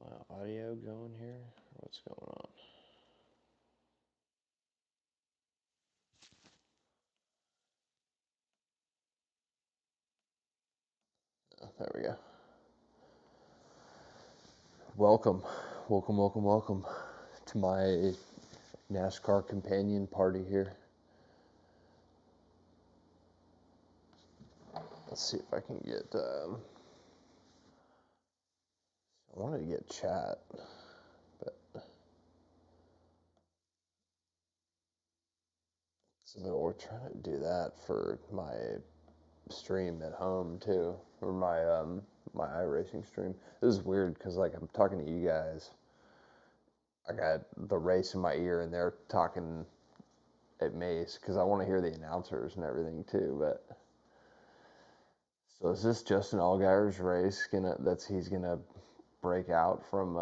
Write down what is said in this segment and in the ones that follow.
my audio going here? What's going on? Oh, there we go. Welcome to my NASCAR Companion party here. Let's see if I can get. I wanted to get chat, but so we're trying to do that for my stream at home too, or my iRacing stream. This is weird because like I'm talking to you guys. I got the race in my ear, and they're talking at Mace because I want to hear the announcers and everything too. But so is this Justin Allgaier's race he's gonna break out from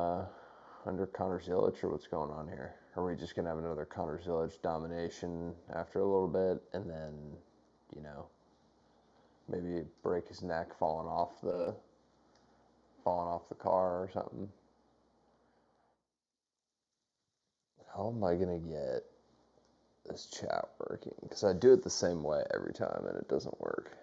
under Connor Zilic, or what's going on here? Are we just gonna have another Connor Zilic domination after a little bit, and then maybe break his neck falling off the car or something? How am I gonna get this chat working? Because I do it the same way every time and it doesn't work.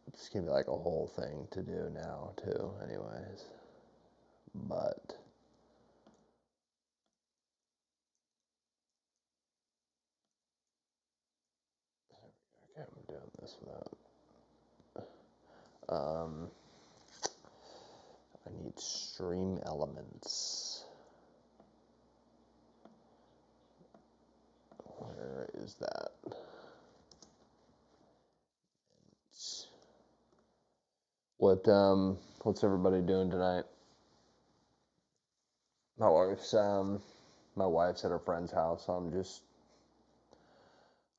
It's gonna be like a whole thing to do now too, anyways. But okay, I'm doing this without. I need stream elements. Where is that? What's everybody doing tonight? My wife's my wife's at her friend's house, so I'm just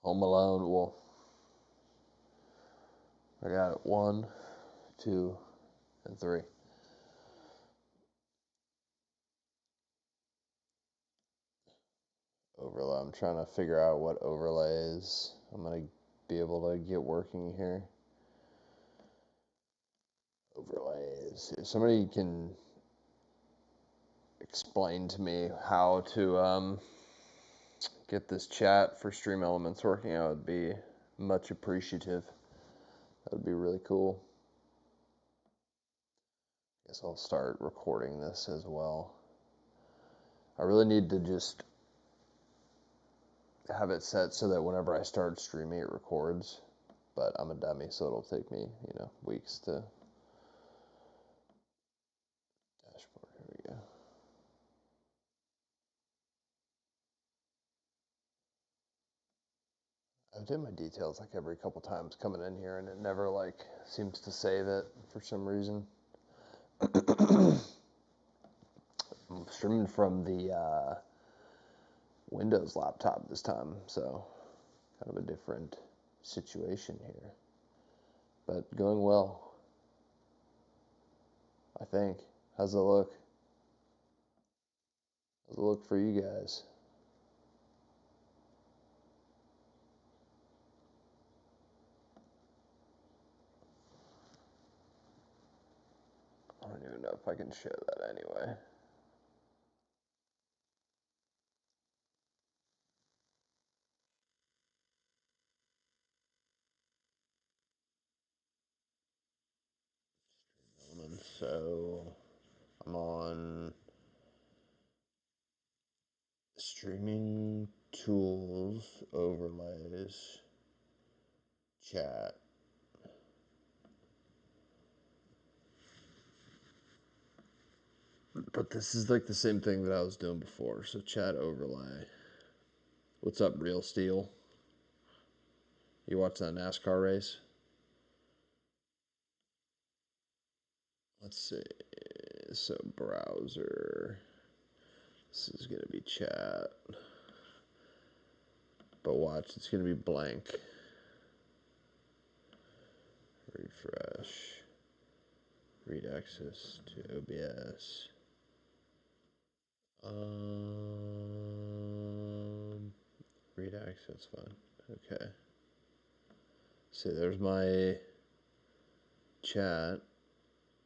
home alone. Well, I got 1, 2, and 3. Overlay. I'm trying to figure out what overlays I'm gonna be able to get working here. Overlays. If somebody can explain to me how to get this chat for Stream Elements working, I would be much appreciative. That would be really cool. I guess I'll start recording this as well. I really need to just have it set so that whenever I start streaming, it records. But I'm a dummy, so it'll take me, weeks to. Dashboard. Here we go. I do my details like every couple times coming in here, and it never like seems to save it for some reason. I'm streaming from the Windows laptop this time, so kind of a different situation here, but going well, I think. How's it look? How's it look for you guys? I don't even know if I can show that anyway. So I'm on streaming tools, overlays, chat. But this is like the same thing that I was doing before. So chat overlay. What's up, Real Steel? You watch that NASCAR race? Let's see. So browser. This is gonna be chat. But watch, it's gonna be blank. Refresh. Read access to OBS. Read access fine. Okay. See, there's my chat.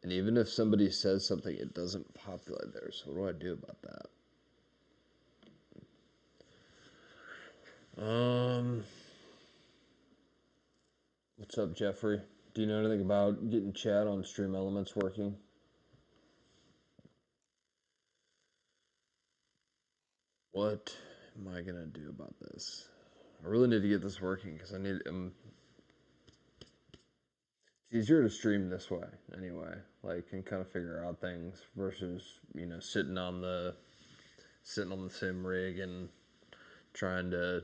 And even if somebody says something, it doesn't populate there. So what do I do about that? What's up, Jeffrey? Do you know anything about getting chat on Stream Elements working? What am I gonna do about this? I really need to get this working because I need. It's easier to stream this way anyway. Like, and kind of figure out things versus sitting on the same rig and trying to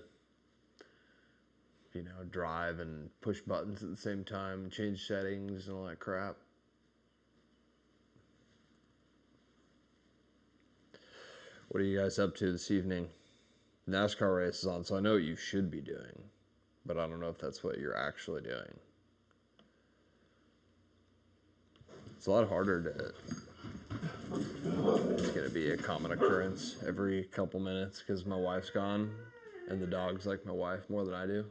drive and push buttons at the same time, change settings and all that crap. What are you guys up to this evening? NASCAR race is on, so I know what you should be doing, but I don't know if that's what you're actually doing. It's a lot harder to. It's gonna be a common occurrence every couple minutes because my wife's gone, and the dogs like my wife more than I do.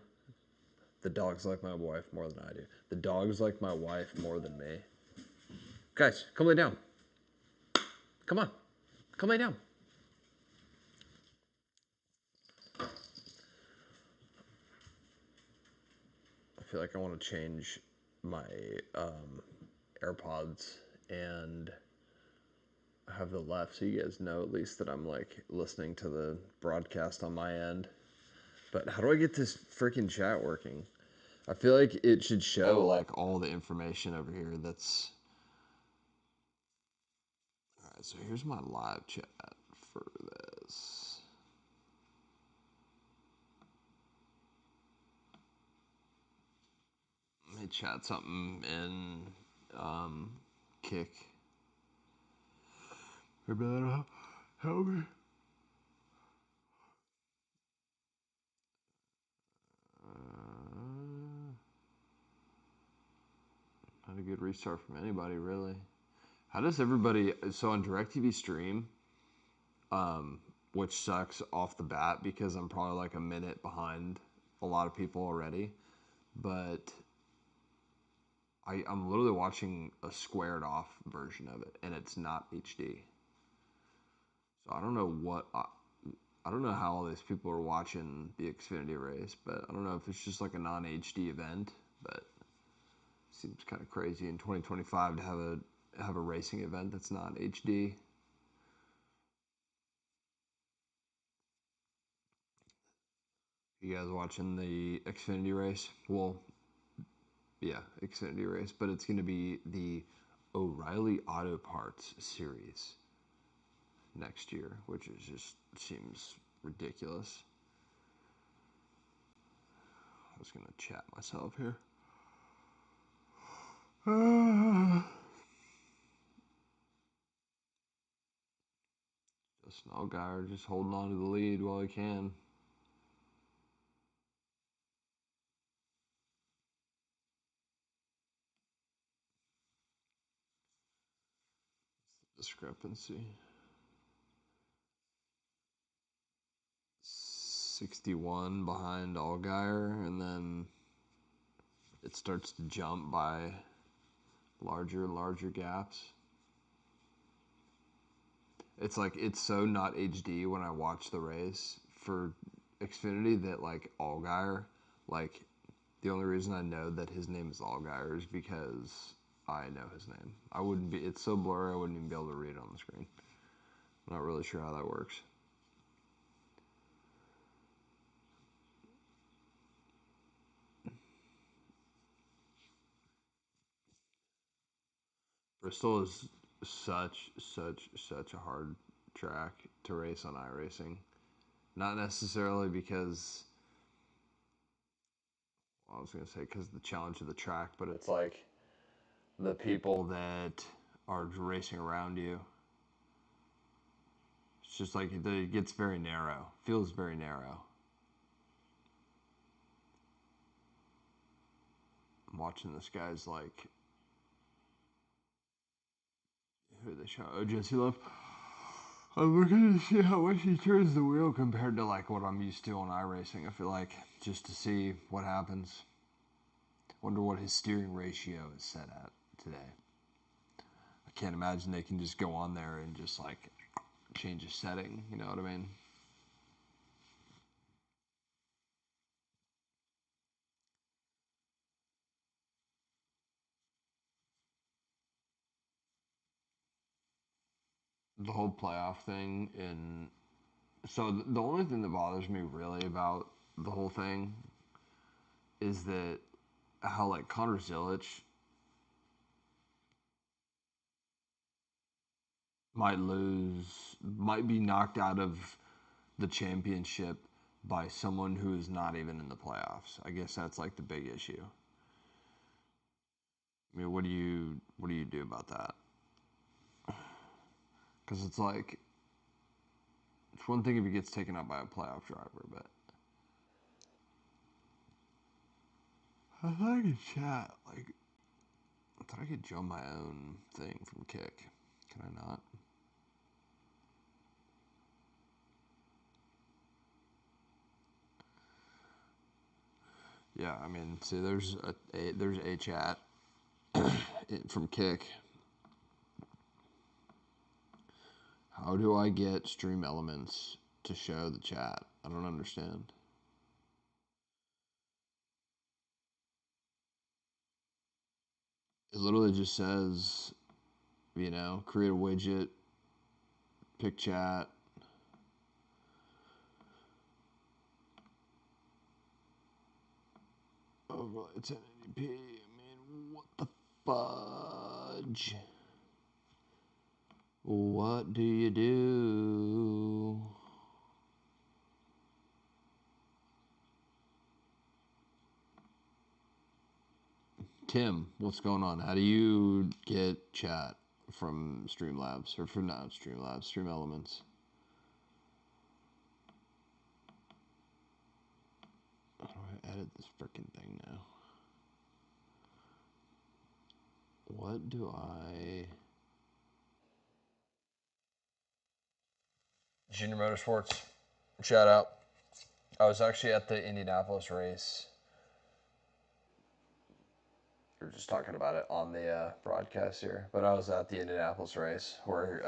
The dogs like my wife more than I do. The dogs like my wife more than me. Guys, come lay down. Come on. Come lay down. I feel like I want to change my AirPods and have the left so you guys know at least that I'm like listening to the broadcast on my end. But how do I get this freaking chat working? I feel like it should show like all the information over here that's. Alright, so here's my live chat for this. Let me chat something in Kick. Maybe that'll help me. Not a good restart from anybody, really. How does everybody... So on DirecTV Stream, which sucks off the bat because I'm probably like a minute behind a lot of people already, but I'm literally watching a squared off version of it, and it's not HD. So I don't know what... I don't know how all these people are watching the Xfinity race, but I don't know if it's just like a non-HD event, but... Seems kind of crazy in 2025 to have a racing event that's not HD. You guys watching the Xfinity race? Well, yeah, Xfinity race, but it's going to be the O'Reilly Auto Parts series next year, which is just seems ridiculous. I was going to chat myself here. Just Allgaier just holding on to the lead while he can. Discrepancy. 61 behind Allgaier, and then it starts to jump by larger and larger gaps. It's like, it's so not HD when I watch the race for Xfinity that like Allgaier, like the only reason I know that his name is Allgaier is because I know his name. I wouldn't be, it's so blurry I wouldn't even be able to read it on the screen. I'm not really sure how that works. Bristol is such a hard track to race on iRacing. Not necessarily because, well, I was going to say because of the challenge of the track, but it's like the people that are racing around you. It's just like it gets very narrow, feels very narrow. I'm watching this guy's like, who they show? Oh, Jesse Love. I'm looking to see how much he turns the wheel compared to like what I'm used to on iRacing. I feel like just to see what happens. Wonder what his steering ratio is set at today. I can't imagine they can just go on there and just like change a setting. You know what I mean? The whole playoff thing, and so the only thing that bothers me really about the whole thing is that how like Connor Zilic might be knocked out of the championship by someone who is not even in the playoffs. I guess that's like the big issue. I mean, what do you do about that? Because it's like it's one thing if he gets taken out by a playoff driver, but I thought I could chat. Like I thought I could join my own thing from Kick. Can I not? Yeah, I mean, see, there's a chat from Kick. How do I get Stream Elements to show the chat? I don't understand. It literally just says, create a widget, pick chat. Overlay 1080p. I mean, what the fudge? What do you do? Tim, what's going on? How do you get chat from Streamlabs or from not Streamlabs, Stream Elements? How do I edit this freaking thing now? What do I? Junior Motorsports, shout out. I was actually at the Indianapolis race. We were just talking about it on the broadcast here, but I was at the Indianapolis race where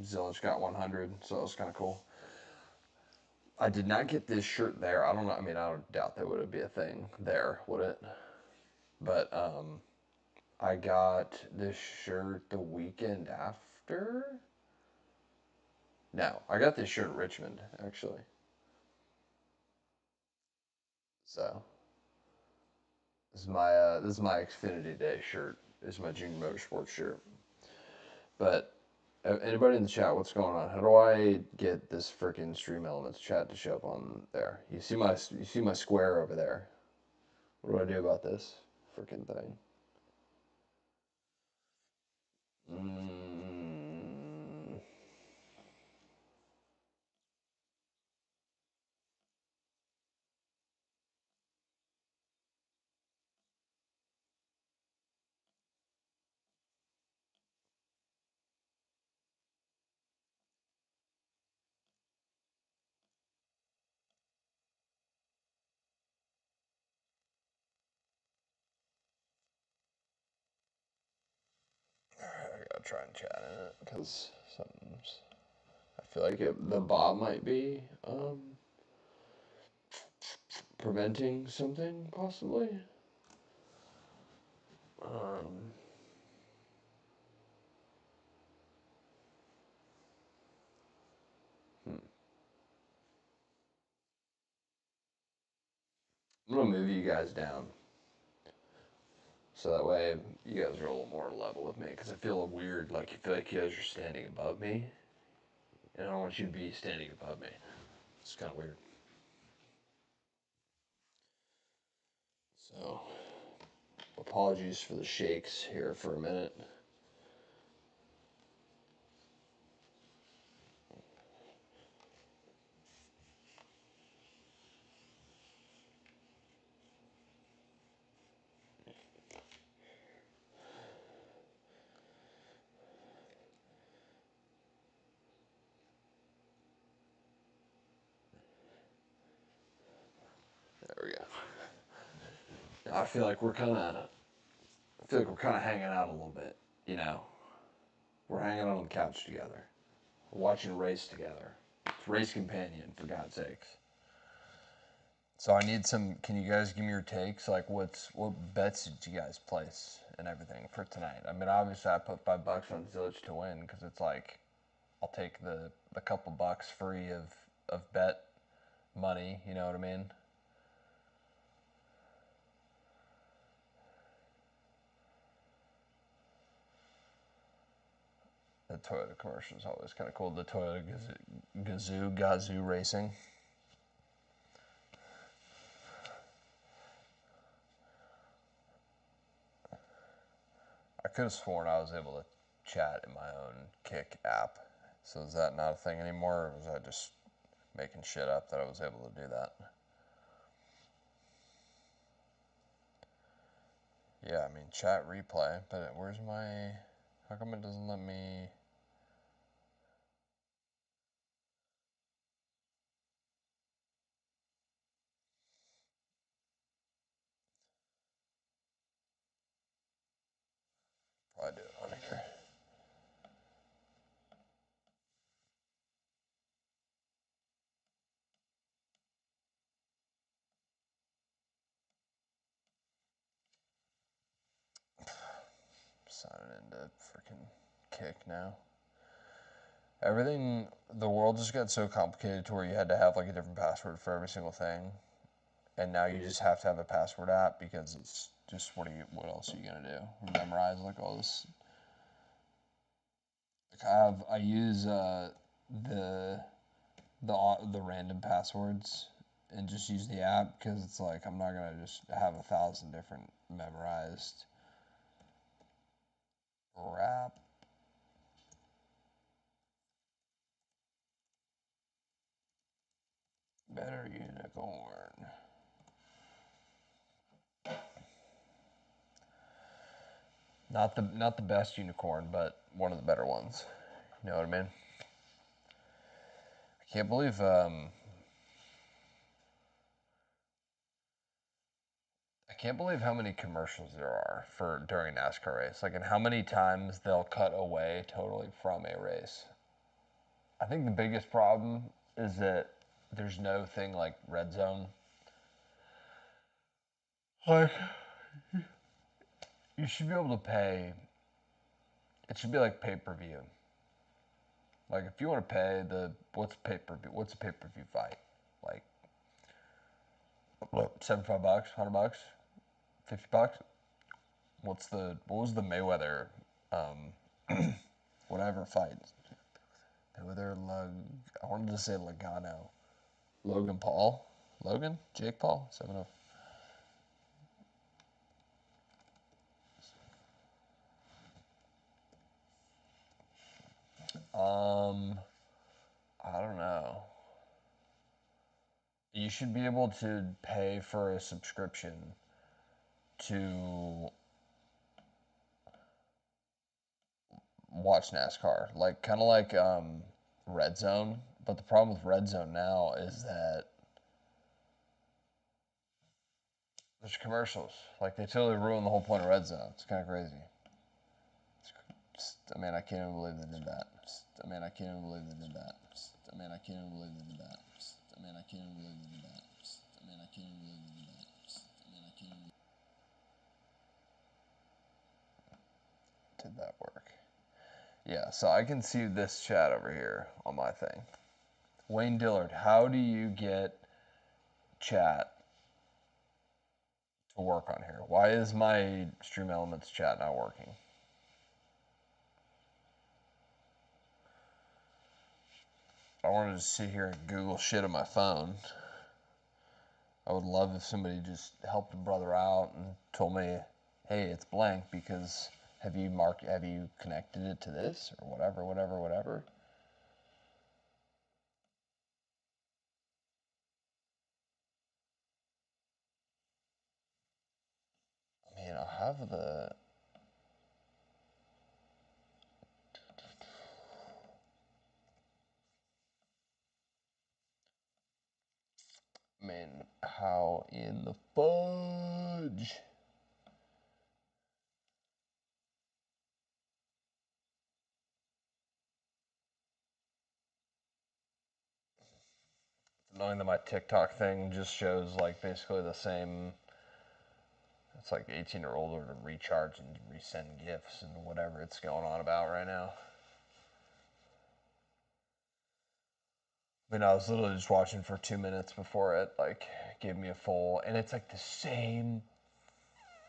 Zillage got 100, so it was kind of cool. I did not get this shirt there. I don't know. I mean, I don't doubt that would be a thing there, would it? But I got this shirt the weekend after. No, I got this shirt in Richmond actually. So this is my Xfinity Day shirt. This is my Junior Motorsports shirt. But anybody in the chat, what's going on? How do I get this freaking Stream Elements chat to show up on there? You see my square over there. What do I do about this freaking thing? Mm, I gotta try and chat in it because something's. I feel like the bot might be preventing something possibly. Um, hmm. I'm gonna move you guys down so that way you guys are a little more level with me because I feel weird. Like you feel like you guys are standing above me, and I don't want you to be standing above me. It's kind of weird. So, apologies for the shakes here for a minute. There we go. I feel like we're kind of hanging out a little bit, you know. We're hanging out on the couch together, watching a race together. It's Race Companion, for God's sakes. So I need some. Can you guys give me your takes? Like, what bets did you guys place and everything for tonight? I mean, obviously I put $5 on Zilch to win because it's like I'll take the couple bucks free of bet money. You know what I mean? The Toyota commercial is always kind of cool. The Toyota Gazoo Racing. I could have sworn I was able to chat in my own Kick app. So is that not a thing anymore, or was I just making shit up that I was able to do that? Yeah, I mean, chat replay, but where's my... How come it doesn't let me... Probably do it on here. Signing into freaking Kick now. Everything, the world just got so complicated to where you had to have like a different password for every single thing. And now you just have to have a password app because it's just what else are you gonna do? Memorize like all this. Like I use the random passwords and just use the app because it's like I'm not gonna just have 1,000 different memorized. Rap. Better unicorn. Not the best unicorn, but one of the better ones. You know what I mean? I can't believe how many commercials there are for during a NASCAR race. Like, and how many times they'll cut away totally from a race. I think the biggest problem is that there's no thing like red zone. Like, you should be able to pay. It should be like pay-per-view. Like, if you want to pay what's a pay-per-view fight? Like, what, $75, $100, $50? What was the Mayweather, whatever fight? I wanted to say Logano. Logan Paul? Jake Paul? 7-0. I don't know. You should be able to pay for a subscription to watch NASCAR, like kind of like Red Zone. But the problem with Red Zone now is that there's commercials. Like they totally ruin the whole point of Red Zone. It's kind of crazy. I mean, I can't even believe they did that. I mean, I can't even believe they did that. I mean, I can't even believe they did that. I mean, I can't even believe they did that. I mean, I can't even believe they did that. I mean, I can't even. Did that work? Yeah, so I can see this chat over here on my thing. Wayne Dillard, how do you get chat to work on here? Why is my Stream Elements chat not working? I wanted to sit here and Google shit on my phone. I would love if somebody just helped a brother out and told me, hey, it's blank because have you connected it to this or whatever. I mean, I have the... I mean, how in the fudge? annoying that my TikTok thing just shows like basically the same. It's like 18 or older to recharge and resend gifts and whatever it's going on about right now. I mean, I was literally just watching for 2 minutes before it like gave me a full, and it's like the same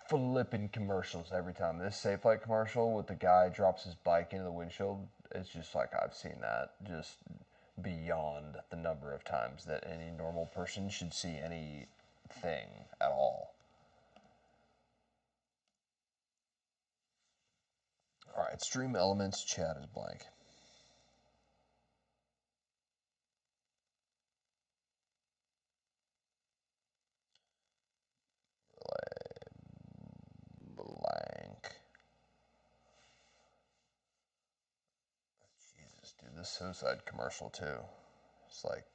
flipping commercials every time. This Safe Light commercial with the guy drops his bike into the windshield, it's just like I've seen that just beyond the number of times that any normal person should see anything at all. All right, stream elements, chat is blank. Blank. Jesus, dude, this suicide commercial too. It's like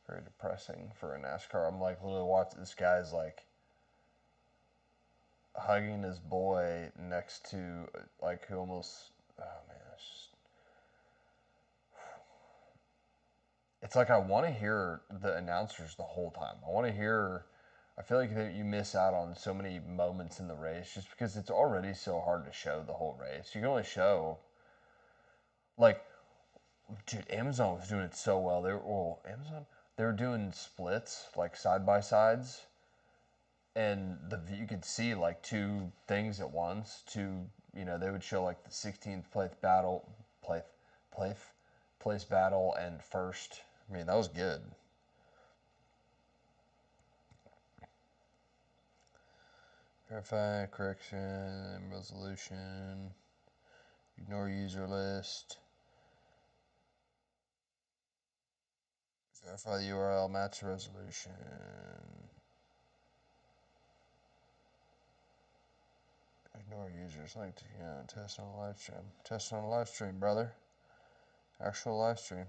very depressing for a NASCAR. I'm like literally watching this guy's like hugging his boy next to like who almost. Oh man, it's like I want to hear the announcers the whole time. I want to hear. I feel like that you miss out on so many moments in the race just because it's already so hard to show the whole race. You can only show like, dude, Amazon was doing it so well. They were doing splits like side by sides, and you could see like two things at once. They would show like the 16th place place place battle and first. I mean, that was good. Verify, correction, resolution, ignore user list, verify the URL, match the resolution. Ignore users, link to test on a live stream. Test on a live stream, brother. Actual live stream.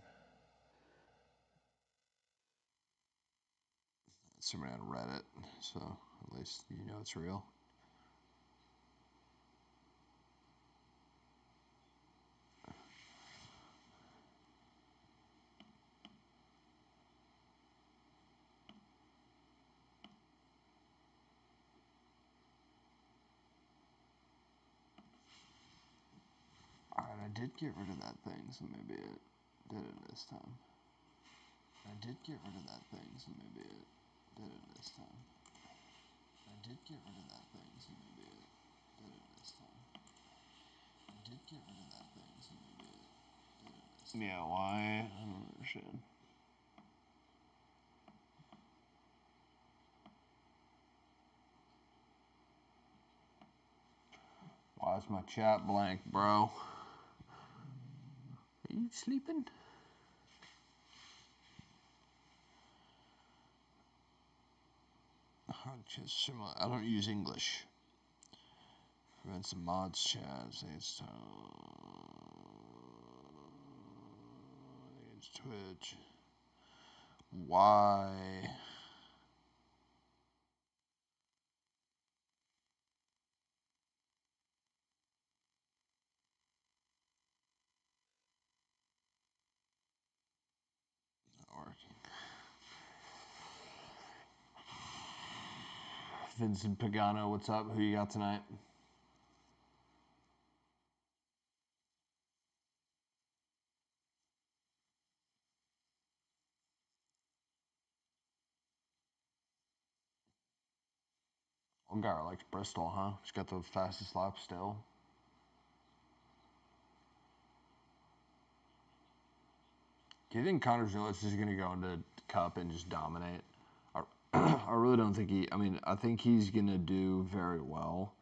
Somebody on Reddit, so at least you know it's real. Alright, I did get rid of that thing, so maybe it did it this time. I did get rid of that thing, so maybe it did it this time. I did get rid of that thing, so maybe it did it this time. I did get rid of that thing, so maybe it did it this time. Yeah, why? I don't understand. Why is my chat blank, bro? Are you sleeping? I don't use English. Prevent some mods chat. Say it's Twitch. Why? Not working. Vincent Pagano, what's up? Who you got tonight? Allgaier likes Bristol, huh? He's got the fastest lap still. Do you think Connor Gillis is going to go into Cup and just dominate? I really don't think he. I mean, I think he's going to do very well,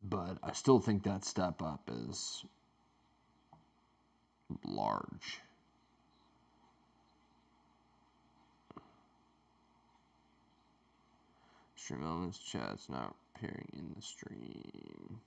but I still think that step up is large. Stream elements chat's not appearing in the stream.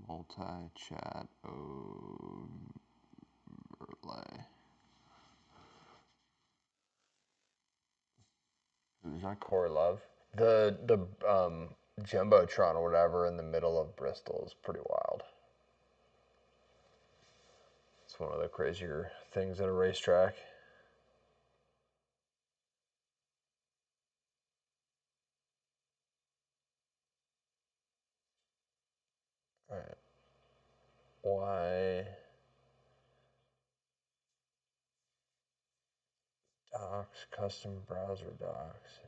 Multi-chat overlay. Chevrolet. Who's that? Corey Love. The jumbotron or whatever in the middle of Bristol is pretty wild. It's one of the crazier things at a racetrack. All right. Why docs, custom browser docs?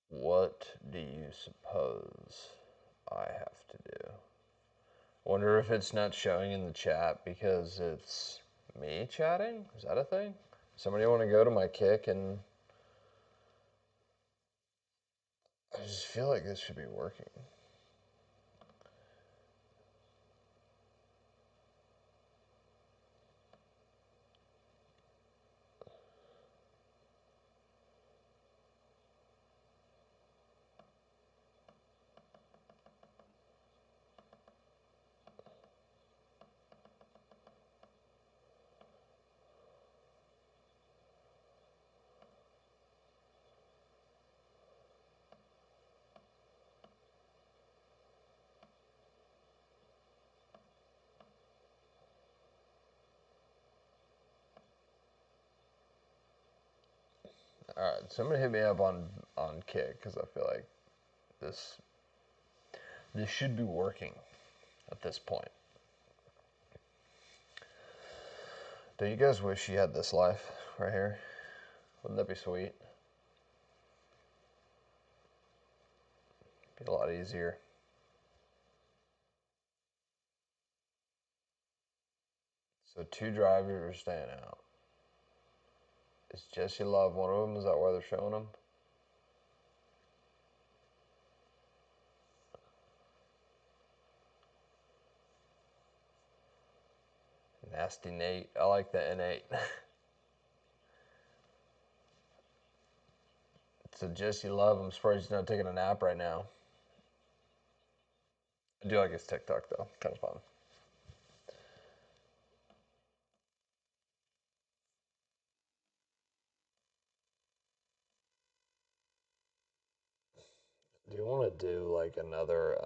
What do you suppose I have to do? Wonder if it's not showing in the chat because it's me chatting? Is that a thing? Somebody want to go to my kick and I just feel like this should be working. All right, somebody hit me up on Kick because I feel like this this should be working at this point. Do you guys wish you had this life right here? Wouldn't that be sweet? Be a lot easier. So two drivers are staying out. Is Jesse Love one of them? Is that why they're showing him? Nasty Nate. I like the N8. So Jesse Love, I'm surprised he's not taking a nap right now. I do like his TikTok though. Kind of fun. Do you want to do like another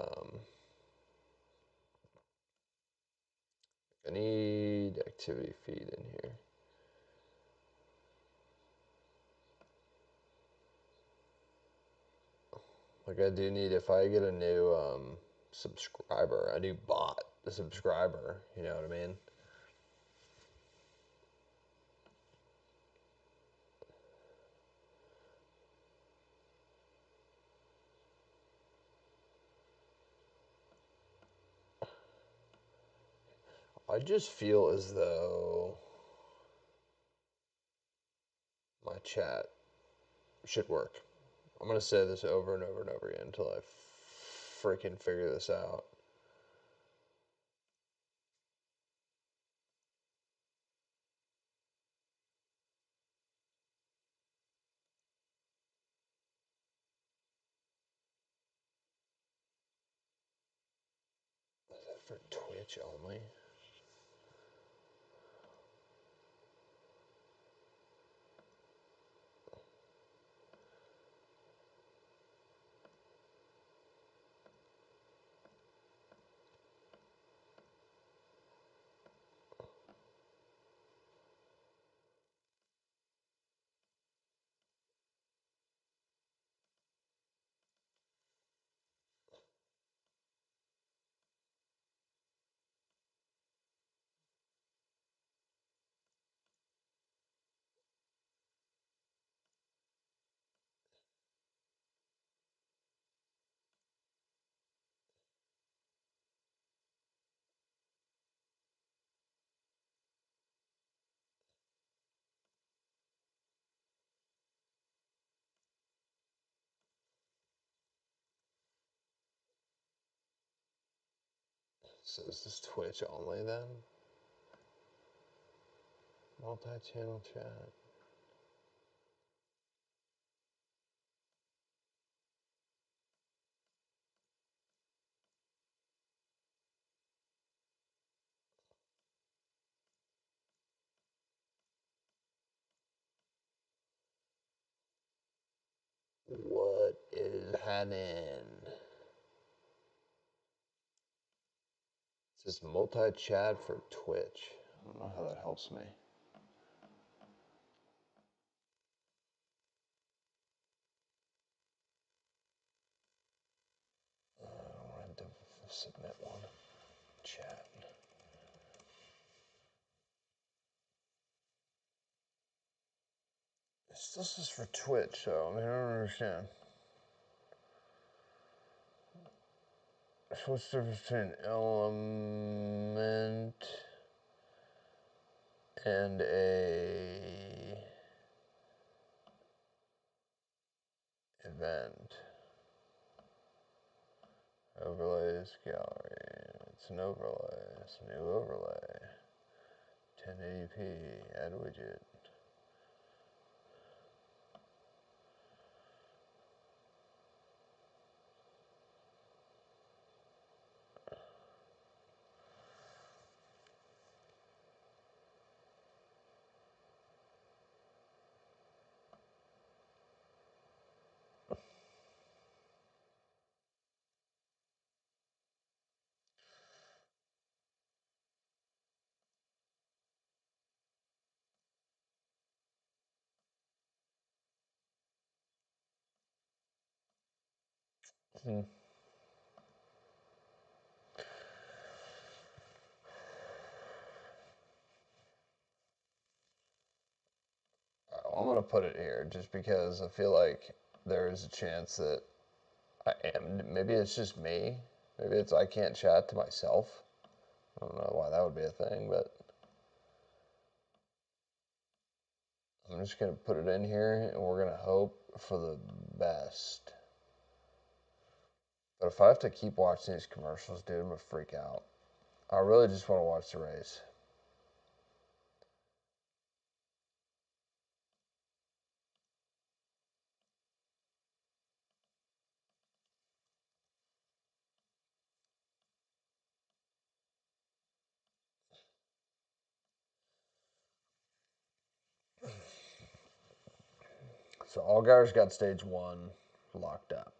I need activity feed in here. Like I do need, if I get a new subscriber, a new bot, a subscriber, you know what I mean? I just feel as though my chat should work. I'm gonna say this over and over and over again until I freaking figure this out. Is that for Twitch only? So is this Twitch only then? Multi-channel chat. What is happening? It says multi-chat for Twitch. I don't know how that helps me. I want to submit one. Chat. This is for Twitch, so I mean, I don't understand. So what's the difference between an element and a event? Overlays, gallery. It's an overlay. It's a new overlay. 1080p, add widget. Hmm. I'm gonna put it here just because I feel like there is a chance that I am. Maybe it's just me. Maybe it's I can't chat to myself. I don't know why that would be a thing, but I'm just gonna put it in here and we're gonna hope for the best. But if I have to keep watching these commercials, dude, I'm gonna freak out. I really just want to watch the race. So Allgaier's got stage 1 locked up.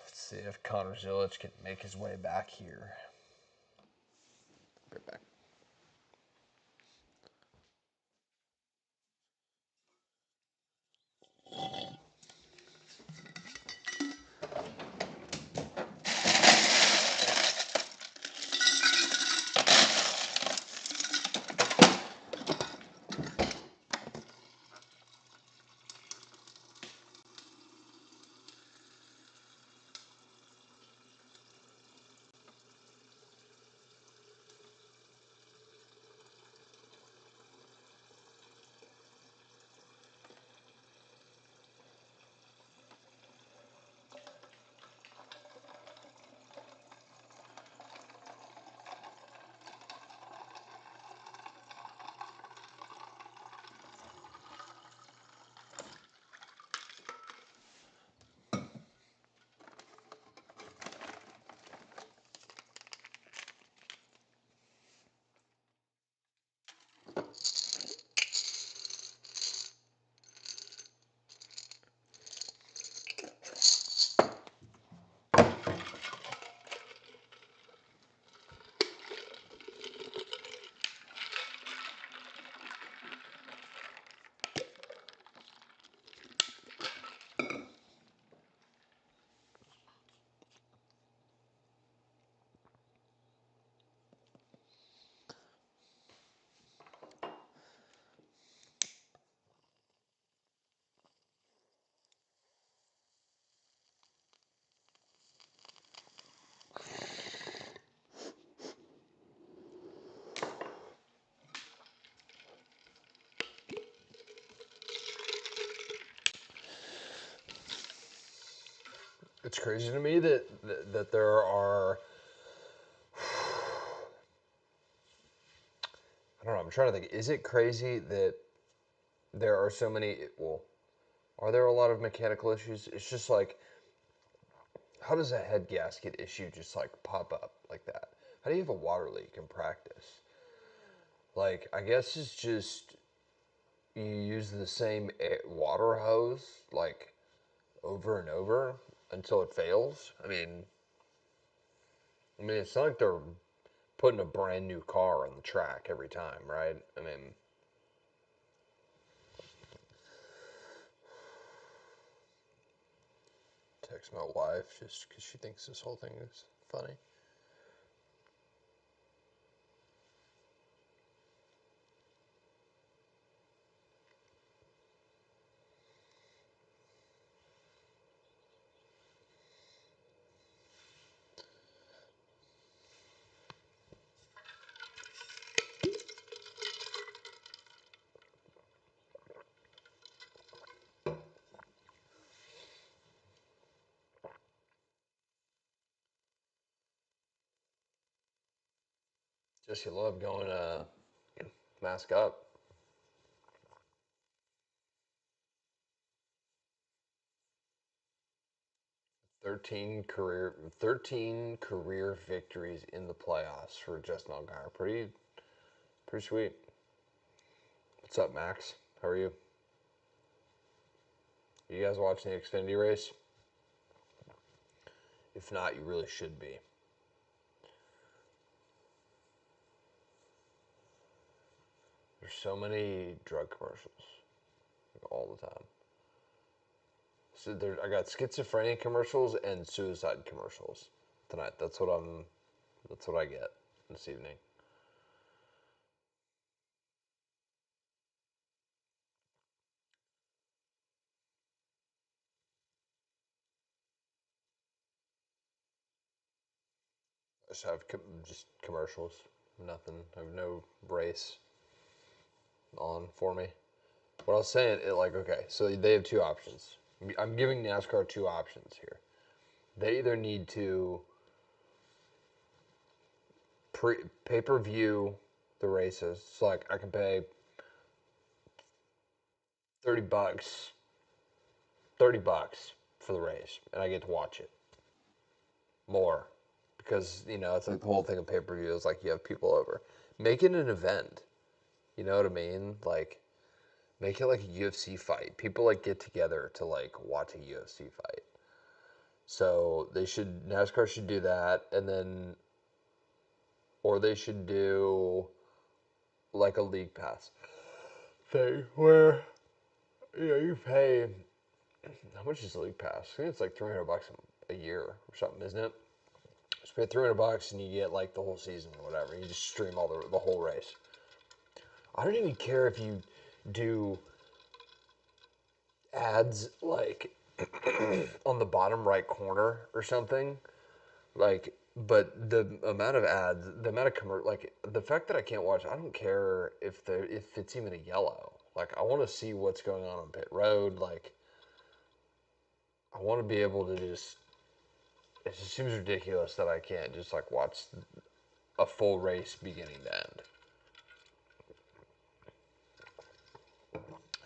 Let's see if Connor Zilich can make his way back here. Right back. It's crazy to me that there are. I don't know. I'm trying to think. Is it crazy that there are so many? Well, are there a lot of mechanical issues? It's just like, how does a head gasket issue just like pop up like that? How do you have a water leak in practice? Like, I guess it's just you use the same water hose like over and over until it fails. I mean, it's not like they're putting a brand new car on the track every time, right? I mean, text my wife just because she thinks this whole thing is funny. Just you love going mask up. 13 career victories in the playoffs for Justin Allgaier. Pretty sweet. What's up, Max? How are you? You guys watching the Xfinity race? If not, you really should be. There's so many drug commercials like, all the time. So I got schizophrenia commercials and suicide commercials tonight. That's what I get this evening. I just have just commercials. Nothing. I have no race on for me. What I was saying, okay, so they have two options. I'm giving NASCAR two options here. They either need to pay-per-view the races. So like I can pay $30, $30 for the race, and I get to watch it more because it's like the whole thing of pay-per-view is like you have people over. Make it an event. You know what I mean? Like make it like a UFC fight. People like get together to like watch a UFC fight. So NASCAR should do that, and then, or they should do like a league pass thing where you pay. How much is the league pass? I think it's like $300 a year or something, isn't it? Just pay $300 and you get like the whole season or whatever. You just stream all the whole race. I don't even care if you do ads like on the bottom right corner or something. Like, but the amount of ads, the amount of like the fact that I can't watch, I don't care if it's even a yellow. Like, I want to see what's going on pit road. Like, I want to be able to just. It just seems ridiculous that I can't just like watch a full race beginning to end.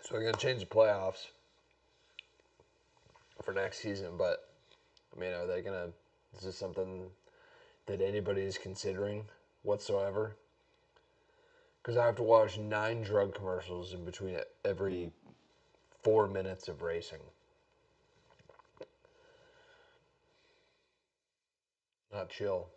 So we're gonna change the playoffs for next season, but I mean, are they gonna? Is this something that anybody is considering whatsoever? Because I have to watch 9 drug commercials in between every 4 minutes of racing. Not chill.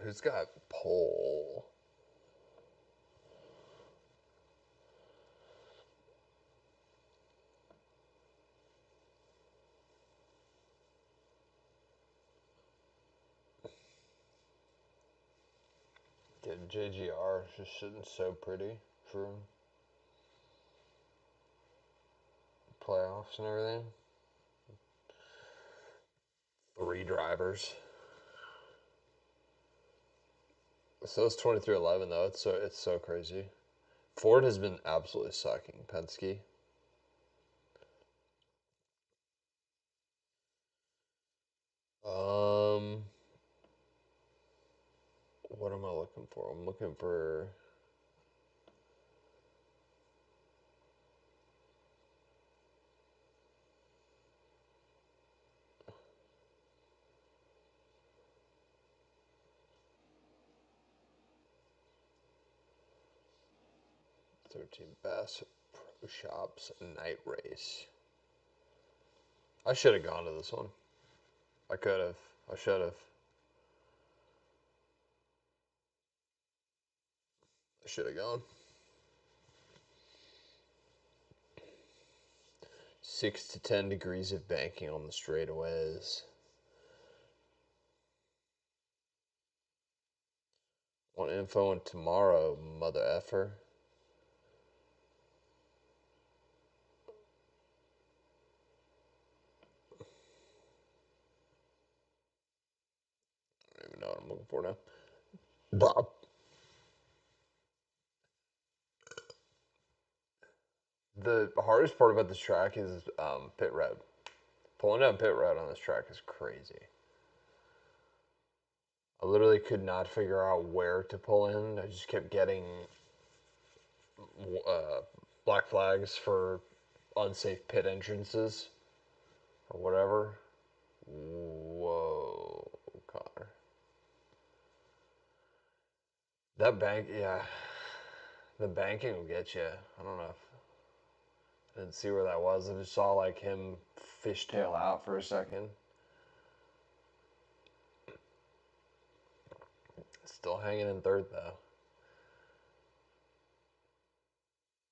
Who's got pole? Getting JGR just sitting so pretty for playoffs and everything. Redrivers. So it's 23-11 though. It's so crazy. Ford has been absolutely sucking. Penske. Um, what am I looking for? I'm looking for 13 Bass Pro Shops Night Race. I should have gone to this one. I could have. I should have. I should have gone. 6 to 10 degrees of banking on the straightaways. Want info on tomorrow, mother effer? I don't even know what I'm looking for now. Bob. The hardest part about this track is pit road. Pulling down pit road on this track is crazy. I literally could not figure out where to pull in. I just kept getting uh, black flags for unsafe pit entrances or whatever. Whoa, Connor. That bank, yeah. The banking will get you. I don't know. I didn't see where that was. I just saw like him fishtail out for a second. Still hanging in third though.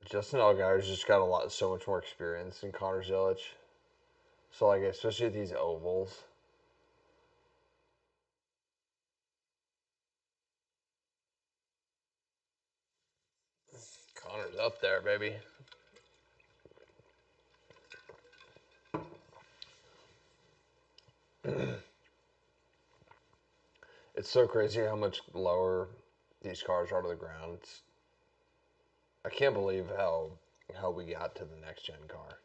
Justin Allgaier's just got so much more experience than Connor Zilic. So like, especially at these ovals. Connor's up there, baby. It's so crazy how much lower these cars are to the ground. I can't believe how we got to the next gen car.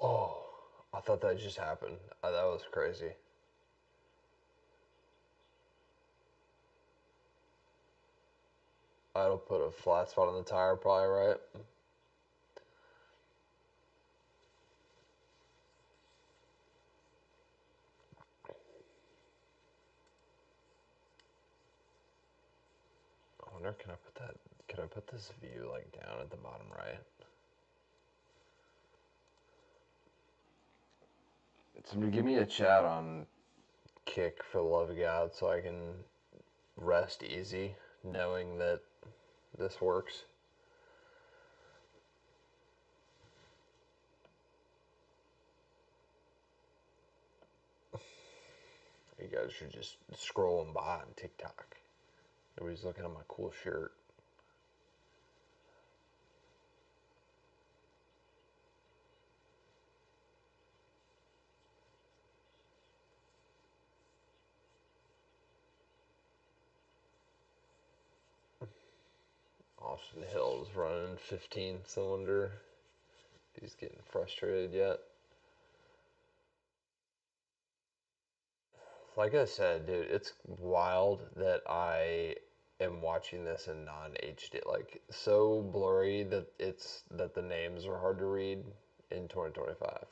Oh, I thought that just happened. That was crazy. That'll put a flat spot on the tire, probably, right? I wonder, can I put that? Can I put this view like down at the bottom right? Somebody give me a chat on Kick for the love of God, so I can rest easy, knowing that this works. You guys should just scrolling by on TikTok. Nobody's looking at my cool shirt. Austin Hill's running 15 cylinder. He's getting frustrated yet. Like I said, dude, it's wild that I am watching this in non HD, like so blurry that the names are hard to read in 2025.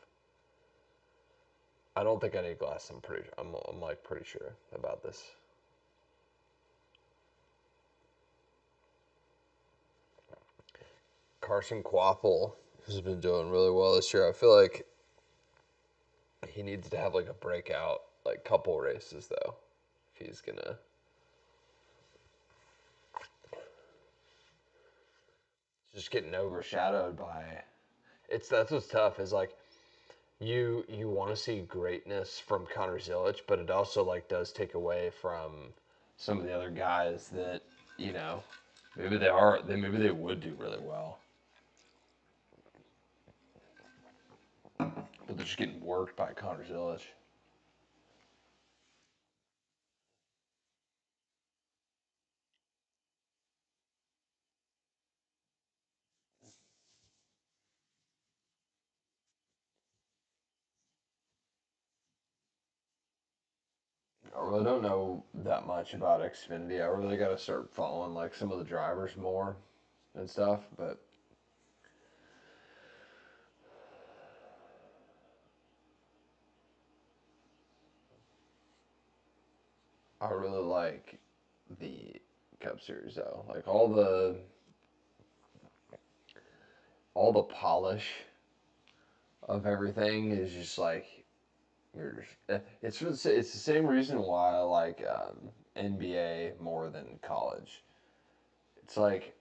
I don't think I need glasses. I'm like pretty sure about this. Carson Quapple has been doing really well this year. I feel like he needs to have like a breakout, like couple races though, if he's gonna. Just getting overshadowed by. That's what's tough is like you want to see greatness from Connor Zilic, but it also like does take away from some of the other guys that you know Maybe they are. Maybe they would do really well, but they're just getting worked by Connor Zilish. I really don't know that much about Xfinity. I really got to start following like some of the drivers more and stuff. But I really like the Cup Series though. Like all the polish of everything is just like you're just, it's the same reason why I like NBA more than college. It's like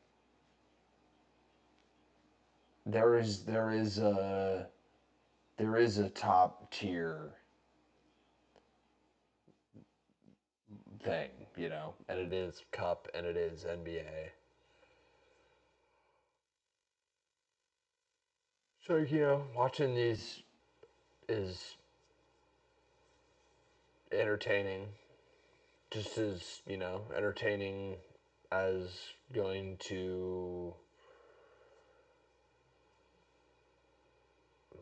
there is a top tier thing, and it is Cup and it is NBA. So watching these is entertaining, just as entertaining as going to.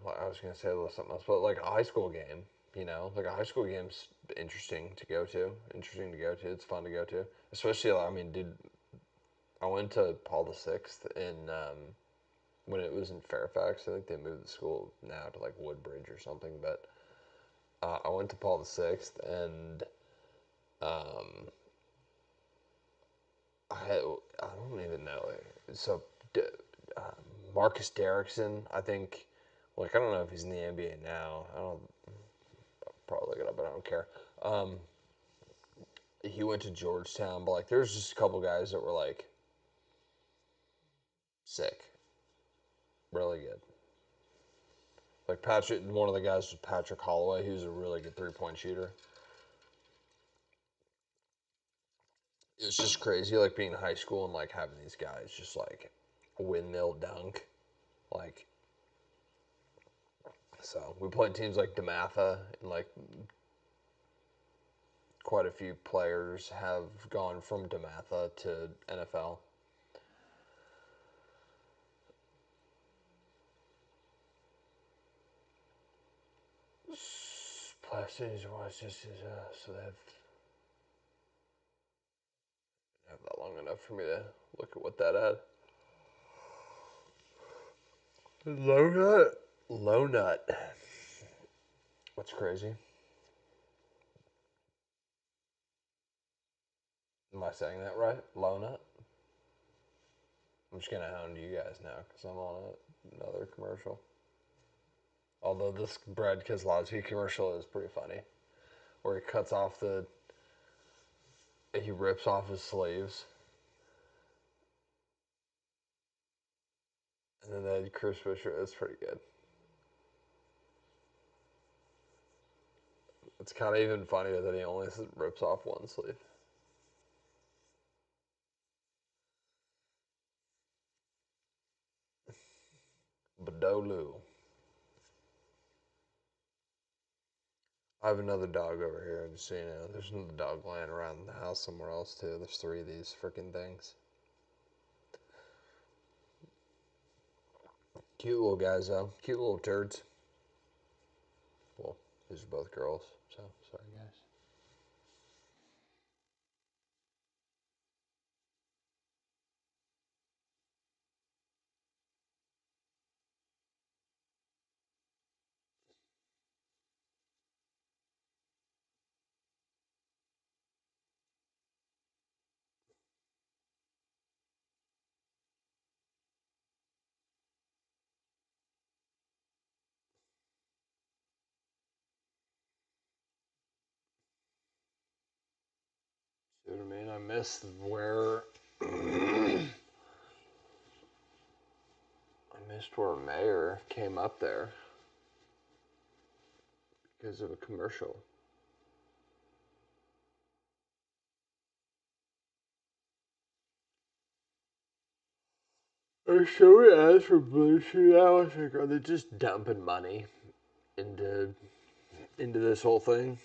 Well, I was gonna say a little something else, but like a high school game, like a high school game's interesting to go to. Interesting to go to. It's fun to go to, especially. I mean, dude, I went to Paul the 6th in when it was in Fairfax. I think they moved the school now to like Woodbridge or something, but I went to Paul the 6th and um, I don't even know. So uh, Marcus Derrickson, I think. Like I don't know if he's in the NBA now. I don't probably look it up, but I don't care. Um, he went to Georgetown, but like there's just a couple guys that were like sick, really good. Like Patrick, one of the guys was Patrick Holloway. He was a really good 3-point shooter. It was just crazy, like being in high school and like having these guys just like windmill dunk, like. So we played teams like DeMatha and like quite a few players have gone from DeMatha to NFL. Plastics was just so have that long enough for me to look at what that had. Low nut. Low nut. What's crazy? Am I saying that right? Low nut? I'm just gonna hound you guys now because I'm on another commercial. Although this Brad Keselowski commercial is pretty funny, where he cuts off he rips off his sleeves, and then that Chris Fisher is pretty good. It's kind of even funnier that he only rips off one sleeve. Badolu. I have another dog over here, just so you know. There's another dog laying around the house somewhere else, too. There's 3 of these freaking things. Cute little guys, though. Cute little turds. Well, these are both girls, so sorry, guys. See what I mean? I missed where. I missed where Mayor came up there because of a commercial. So we asked for Blue Sheet. I was like, are they just dumping money into this whole thing?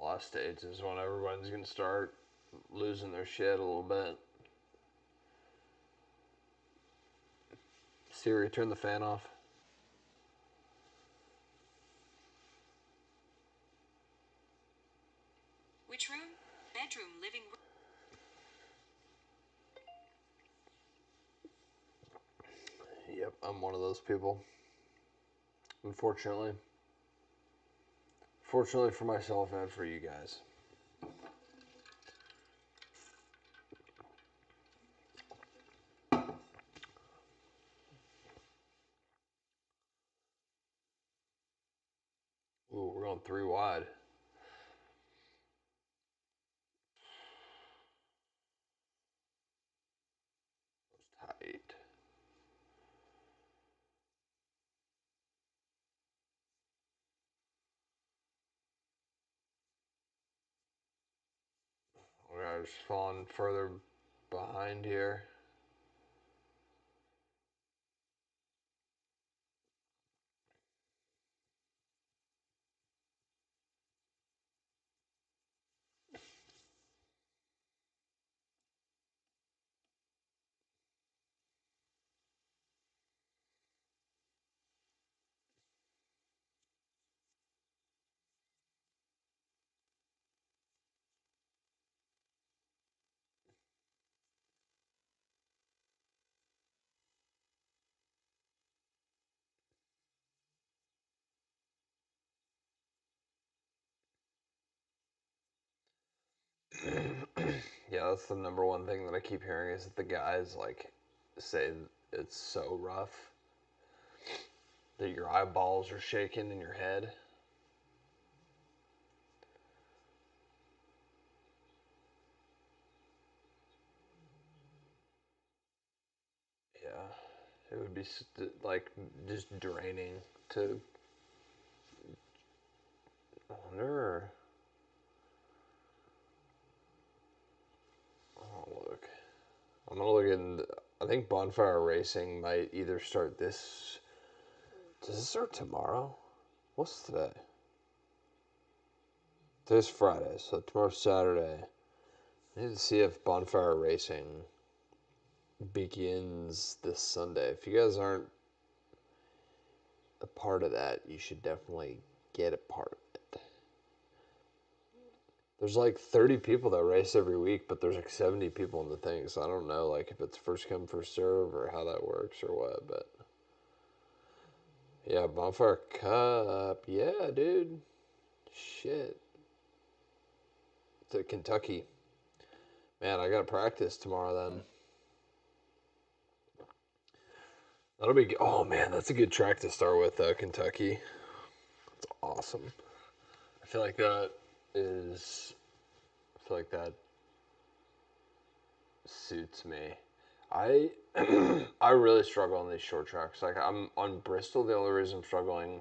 Last stage is when everyone's gonna start losing their shit a little bit. Siri, turn the fan off. Which room? Bedroom, living room. Yep, I'm one of those people. Unfortunately. Fortunately for myself and for you guys. Ooh, we're going 3 wide. Tight. We're just falling further behind here. Yeah, that's the number one thing that I keep hearing is that the guys like say it's so rough that your eyeballs are shaking in your head. Yeah, it would be like just draining to. I wonder. Oh, look. I'm gonna look in. I think Bonfire Racing might either start this. Does it start tomorrow? What's today? Today's Friday, so tomorrow's Saturday. I need to see if Bonfire Racing begins this Sunday. If you guys aren't a part of that, you should definitely get a part of it. There's like 30 people that race every week, but there's like 70 people in the thing, so I don't know like if it's first come first serve or how that works or what, but yeah, Bonfire Cup, yeah, dude, shit, to Kentucky, man, I gotta practice tomorrow then. That'll be, oh man, that's a good track to start with, Kentucky. That's awesome. I feel like that is, I feel like that suits me. I I really struggle on these short tracks. Like I'm on Bristol. The only reason I'm struggling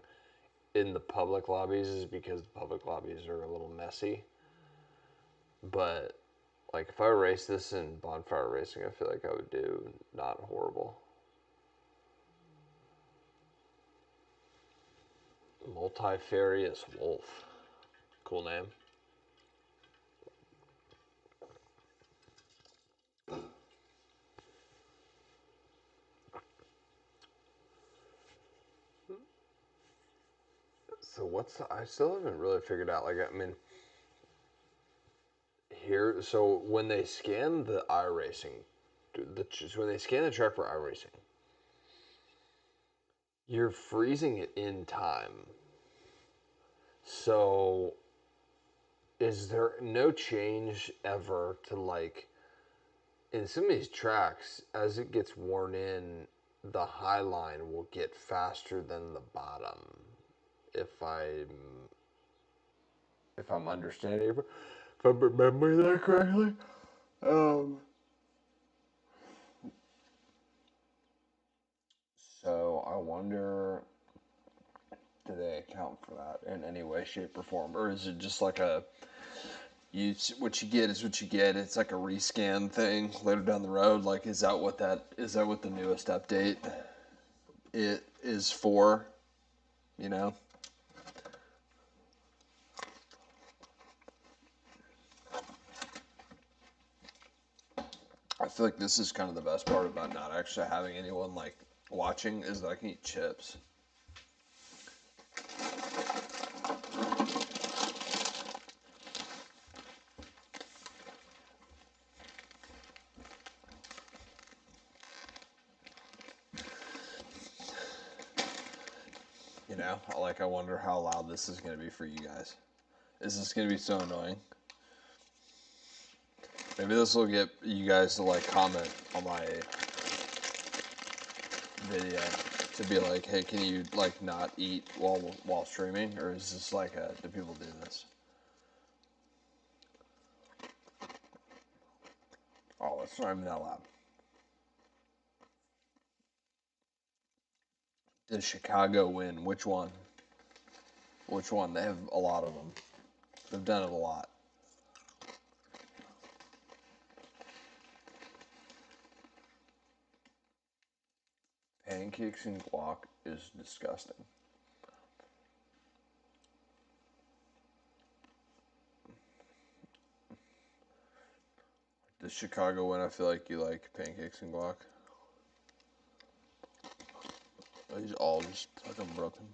in the public lobbies is because the public lobbies are a little messy. But like if I race this in Bonfire Racing, I feel like I would do not horrible. Multifarious Wolf, cool name. So I still haven't really figured out. Like I mean, here. So when they scan the iRacing, when they scan the track for iRacing, you're freezing it in time. So is there no change ever to like in some of these tracks as it gets worn in, the high line will get faster than the bottom. If I'm understanding, if I'm remembering that correctly. Um, wonder, do they account for that in any way, shape, or form, or is it just like what you get is what you get? It's like a rescan thing later down the road. Like, is that what the newest update it is for? You know. I feel like this is kind of the best part about not actually having anyone like watching is that I can eat chips. You know, like I wonder how loud this is going to be for you guys. Is this going to be so annoying? Maybe this will get you guys to like comment on my video to be like, hey, can you like not eat while streaming, or is this like do people do this? Oh, it's not even that loud. Does Chicago win? Which one? Which one? They have a lot of them. They've done it a lot. Pancakes and guac is disgusting. Does Chicago win? I feel like you like pancakes and guac. These all just fucking broken.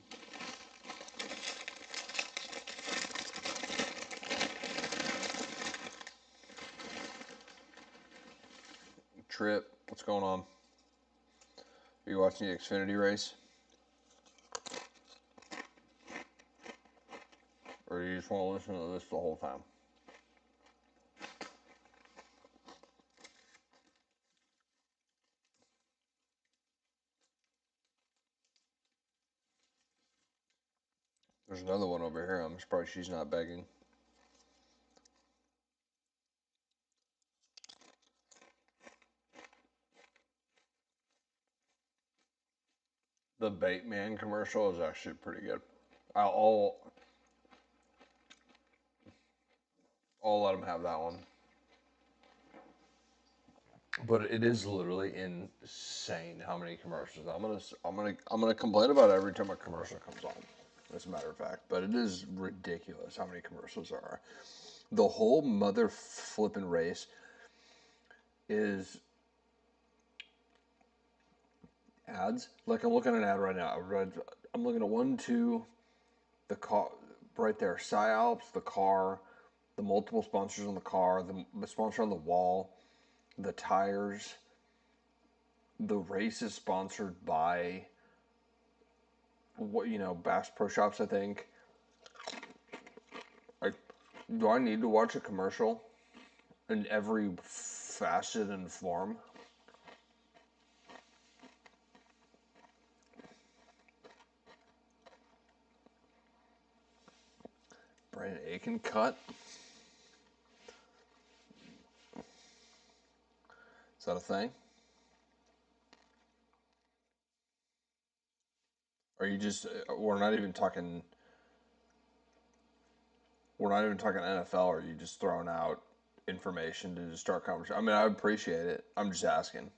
Trip, what's going on? Are you watching the Xfinity race? Or do you just want to listen to this the whole time? There's another one over here. I'm surprised she's not begging. The Bateman commercial is actually pretty good. I'll let him have that one. But it is literally insane how many commercials. I'm gonna complain about it every time a commercial comes on. As a matter of fact, but it is ridiculous how many commercials there are. The whole mother flipping race is ads. Like I'm looking at an ad right now. I'm looking at 1, 2, the car right there. Psyops, the car, the multiple sponsors on the car, the sponsor on the wall, the tires. The race is sponsored by Bass Pro Shops, I think. Like, do I need to watch a commercial in every facet and form? Brandon Aiken cut? Is that a thing? Are you just? We're not even talking. We're not even talking NFL. Or are you just throwing out information to just start conversation? I mean, I appreciate it. I'm just asking.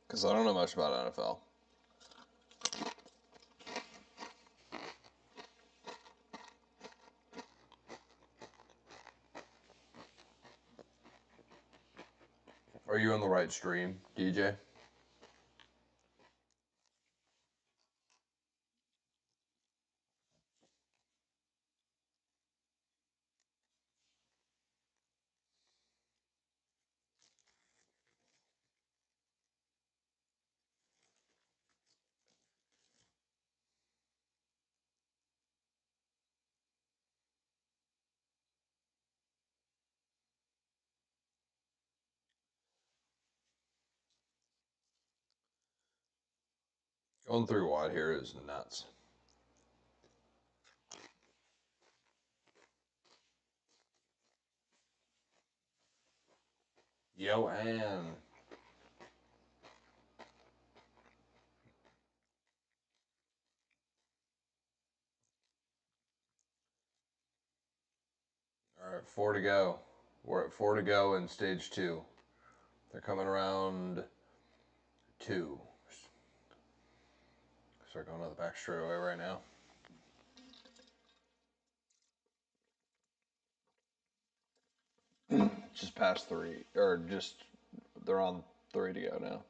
Because I don't know much about NFL. Are you on the right stream, DJ? Going through wide here is nuts. Yo, and all right, 4 to go. We're at 4 to go in stage 2. They're coming around 2. Start going to the back straightaway right now. Just past 3, or just they're on 3 to go now.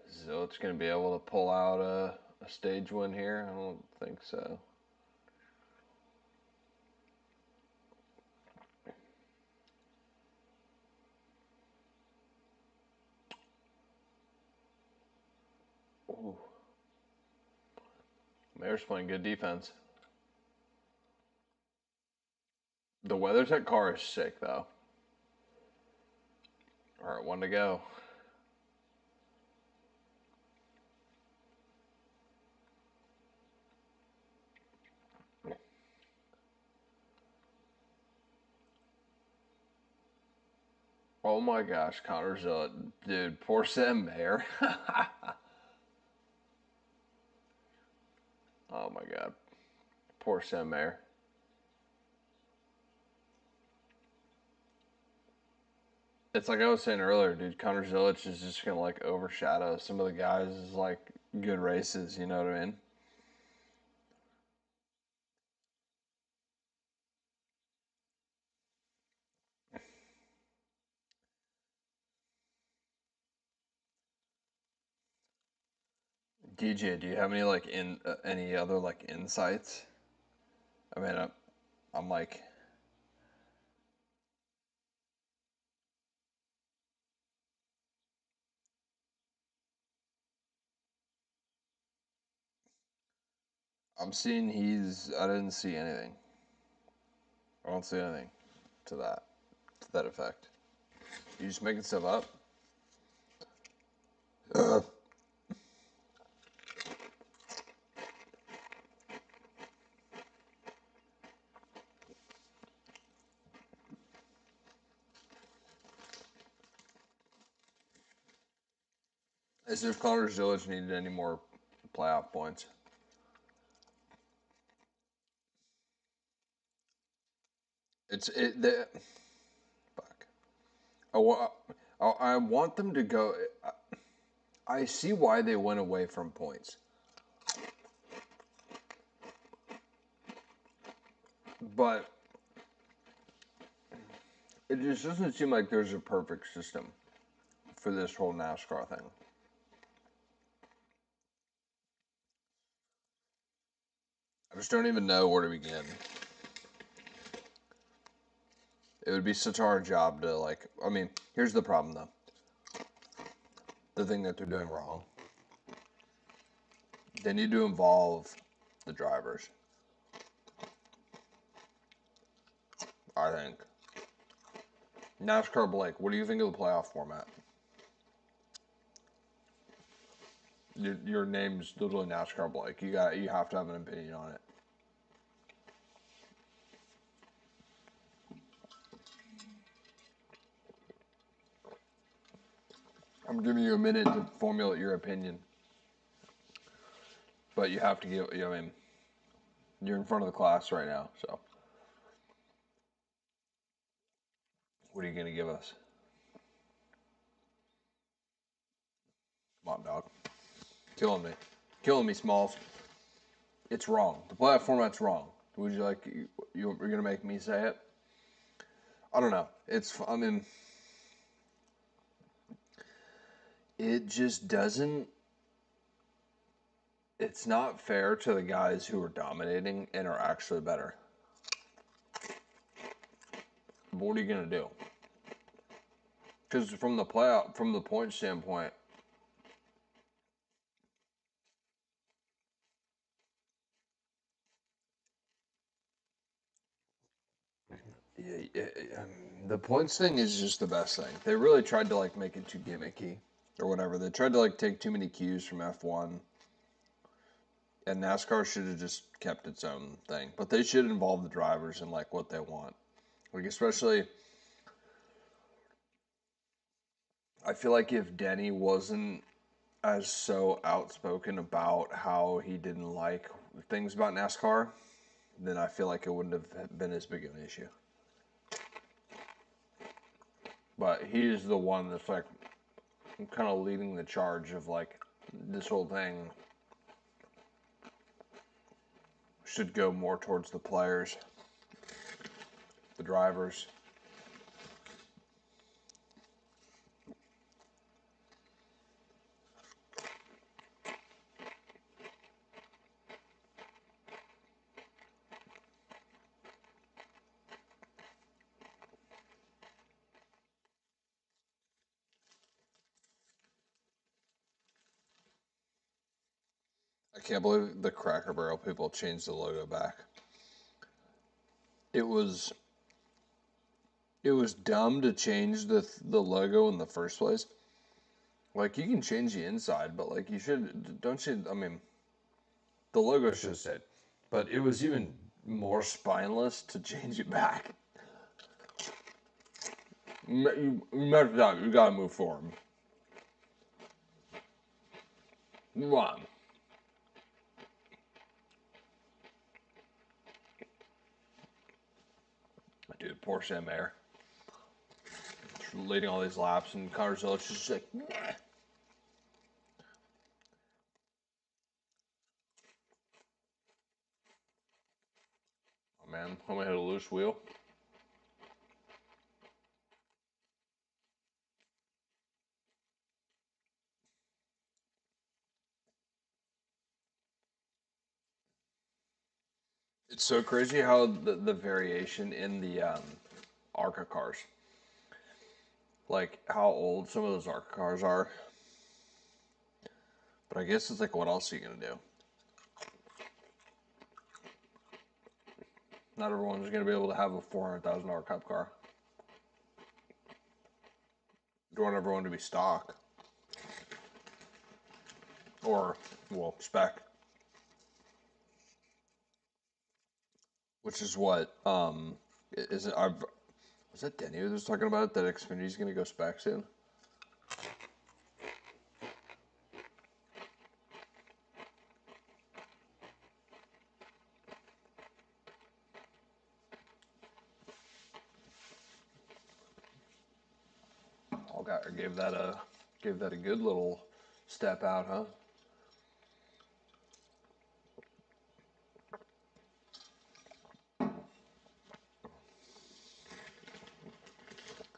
So it's going to be able to pull out a stage win here? I don't think so. Ooh. Mayor's playing good defense. The WeatherTech car is sick, though. All right, 1 to go. Oh my gosh, Connor's dude, poor Sam Mayer. Oh my god. Poor Sam Mayer. It's like I was saying earlier, dude, Connor Zilic is just gonna like overshadow some of the guys' like good races, you know what I mean? DJ, do you have any like any other like insights? I mean, I'm like, I'm seeing I didn't see anything. I don't see anything to that effect. You just making stuff up? As if Connor Zilic needed any more playoff points. Fuck. I want them to go. I see why they went away from points, but it just doesn't seem like there's a perfect system for this whole NASCAR thing. I just don't even know where to begin. It would be such a hard job to like. I mean, here's the problem though. The thing that they're doing wrong. They need to involve the drivers. I think. NASCAR Blake, what do you think of the playoff format? Your name's literally NASCAR Blake. You have to have an opinion on it. I'm giving you a minute to formulate your opinion, but you have to give. I mean, you're in front of the class right now, so what are you gonna give us? Come on, dog. Killing me, Smalls. It's wrong. The playoff format's wrong. Would you like you're gonna make me say it? I don't know. I mean, it just doesn't. It's not fair to the guys who are dominating and are actually better. But what are you gonna do? Because from the point standpoint, the points thing is just the best thing. They really tried to like make it too gimmicky or whatever. They tried to like take too many cues from F1. And NASCAR should have just kept its own thing. But they should involve the drivers in like what they want. Like especially I feel like if Denny wasn't as so outspoken about how he didn't like things about NASCAR, then I feel like it wouldn't have been as big of an issue. But he's the one that's like kind of leading the charge of like this whole thing should go more towards the players, the drivers. I can't believe the Cracker Barrel people changed the logo back. It was dumb to change the logo in the first place. Like you can change the inside, but like you should don't you? I mean, the logo should have stayed, but it was even more spineless to change it back. You messed up. You gotta move forward. Move on. Dude, poor Sam Mayer. Leading all these laps, and Connor's just like, nah. Oh man, I'm gonna hit a loose wheel. It's so crazy how the variation in the ARCA cars. Like how old some of those ARCA cars are. But I guess it's like, what else are you gonna do? Not everyone's gonna be able to have a $400,000 cup car. You want everyone to be stock. Or, well, spec. Which is what, is it, was that Denny who was talking about it, that Xfinity's gonna go spec soon? Allgaier gave that a good little step out, huh?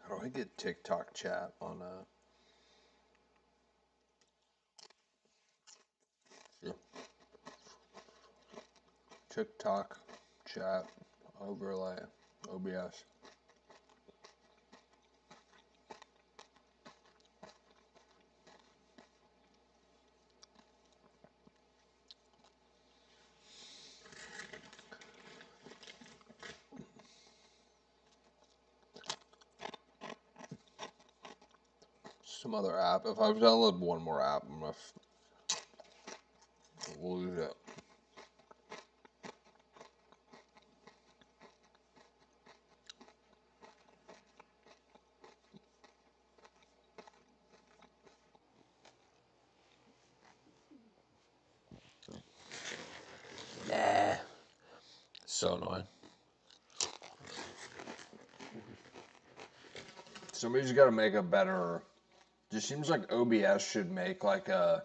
How do I get TikTok chat on yeah. TikTok chat overlay OBS? Some other app. If I download one more app, I'm gonna lose it. Nah. So annoying. Somebody's got to make a better. Just seems like OBS should make like a.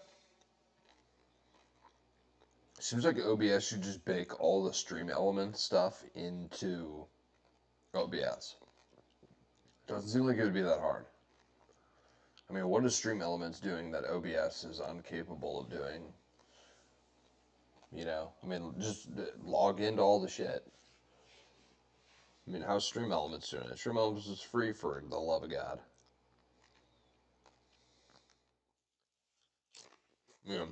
Seems like OBS should just bake all the stream element stuff into OBS. Doesn't seem like it would be that hard. I mean, what is Stream Elements doing that OBS is incapable of doing? You know, I mean, just log into all the shit. I mean, how's Stream Elements doing it? Stream Elements is free for the love of God. Yeah.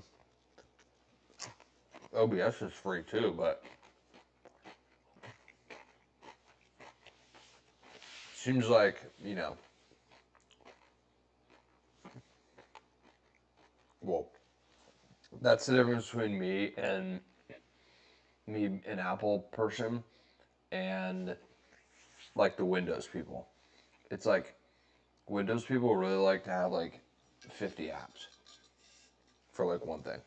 OBS is free too, but seems like, you know, well, That's the difference between me, an Apple person, and like the Windows people. It's like Windows people really like to have like 50 apps for like one thing,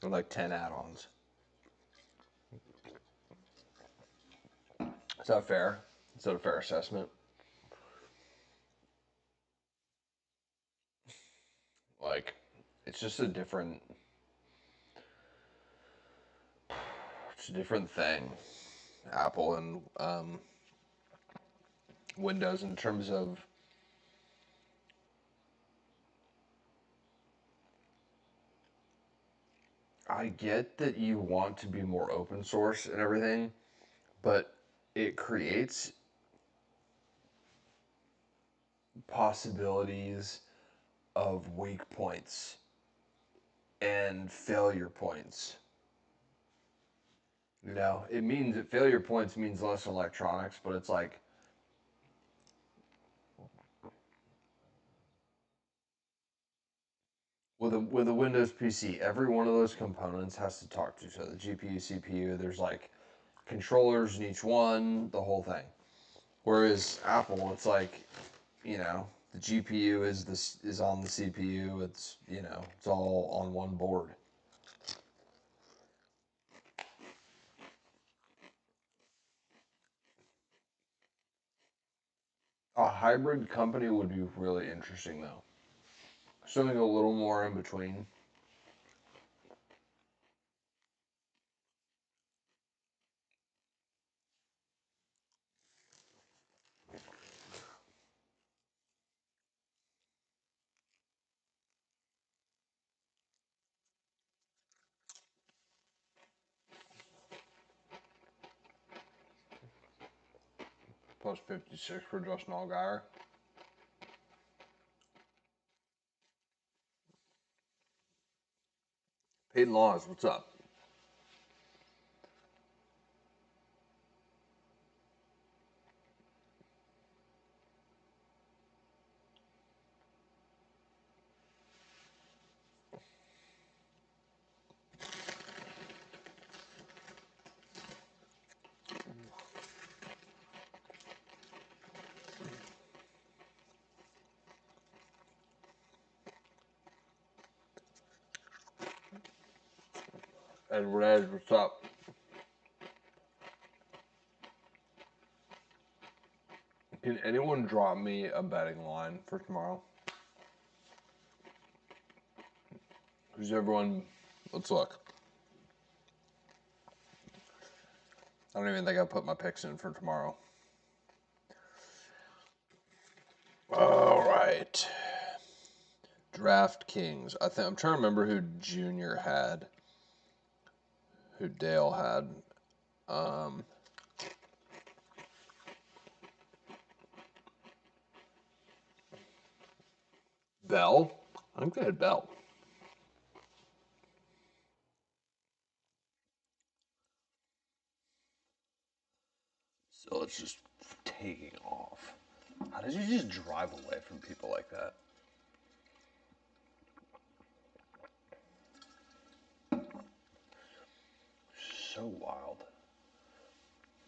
or like 10 add-ons. Is that fair? Is that a fair assessment? Like, it's just it's a different thing. Apple and Windows in terms of I get that you want to be more open source and everything, but it creates possibilities of weak points and failure points. You know, it means that failure points means less electronics, but it's like with a Windows PC, every one of those components has to talk to each other. GPU, CPU, there's like controllers in each one, the whole thing. Whereas Apple, it's like, you know, the GPU is on the CPU. It's it's all on one board. A hybrid company would be really interesting though. Something a little more in between. Plus 56 for Justin Allgaier. Peyton Laws, what's up? Edward Edge, what's up? Can anyone drop me a betting line for tomorrow? Who's everyone? Let's look. I don't even think I put my picks in for tomorrow. All right. DraftKings. I'm trying to remember who Junior had, who Dale had. Um, Bell. I think they had Bell. So it's just taking off. How did you just drive away from people like that? So wild.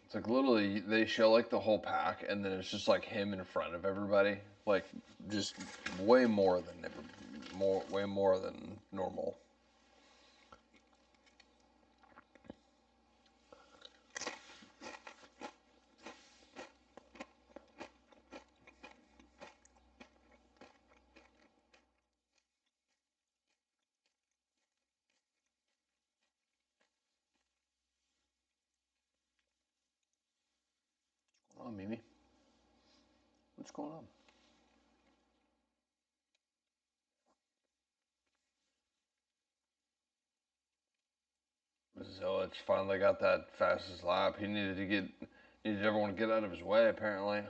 It's like literally they show like the whole pack, and then it's just like him in front of everybody, like just way more than way more than normal. Oh, Mimi, what's going on? So it's finally got that fastest lap. He needed everyone to get out of his way. Apparently,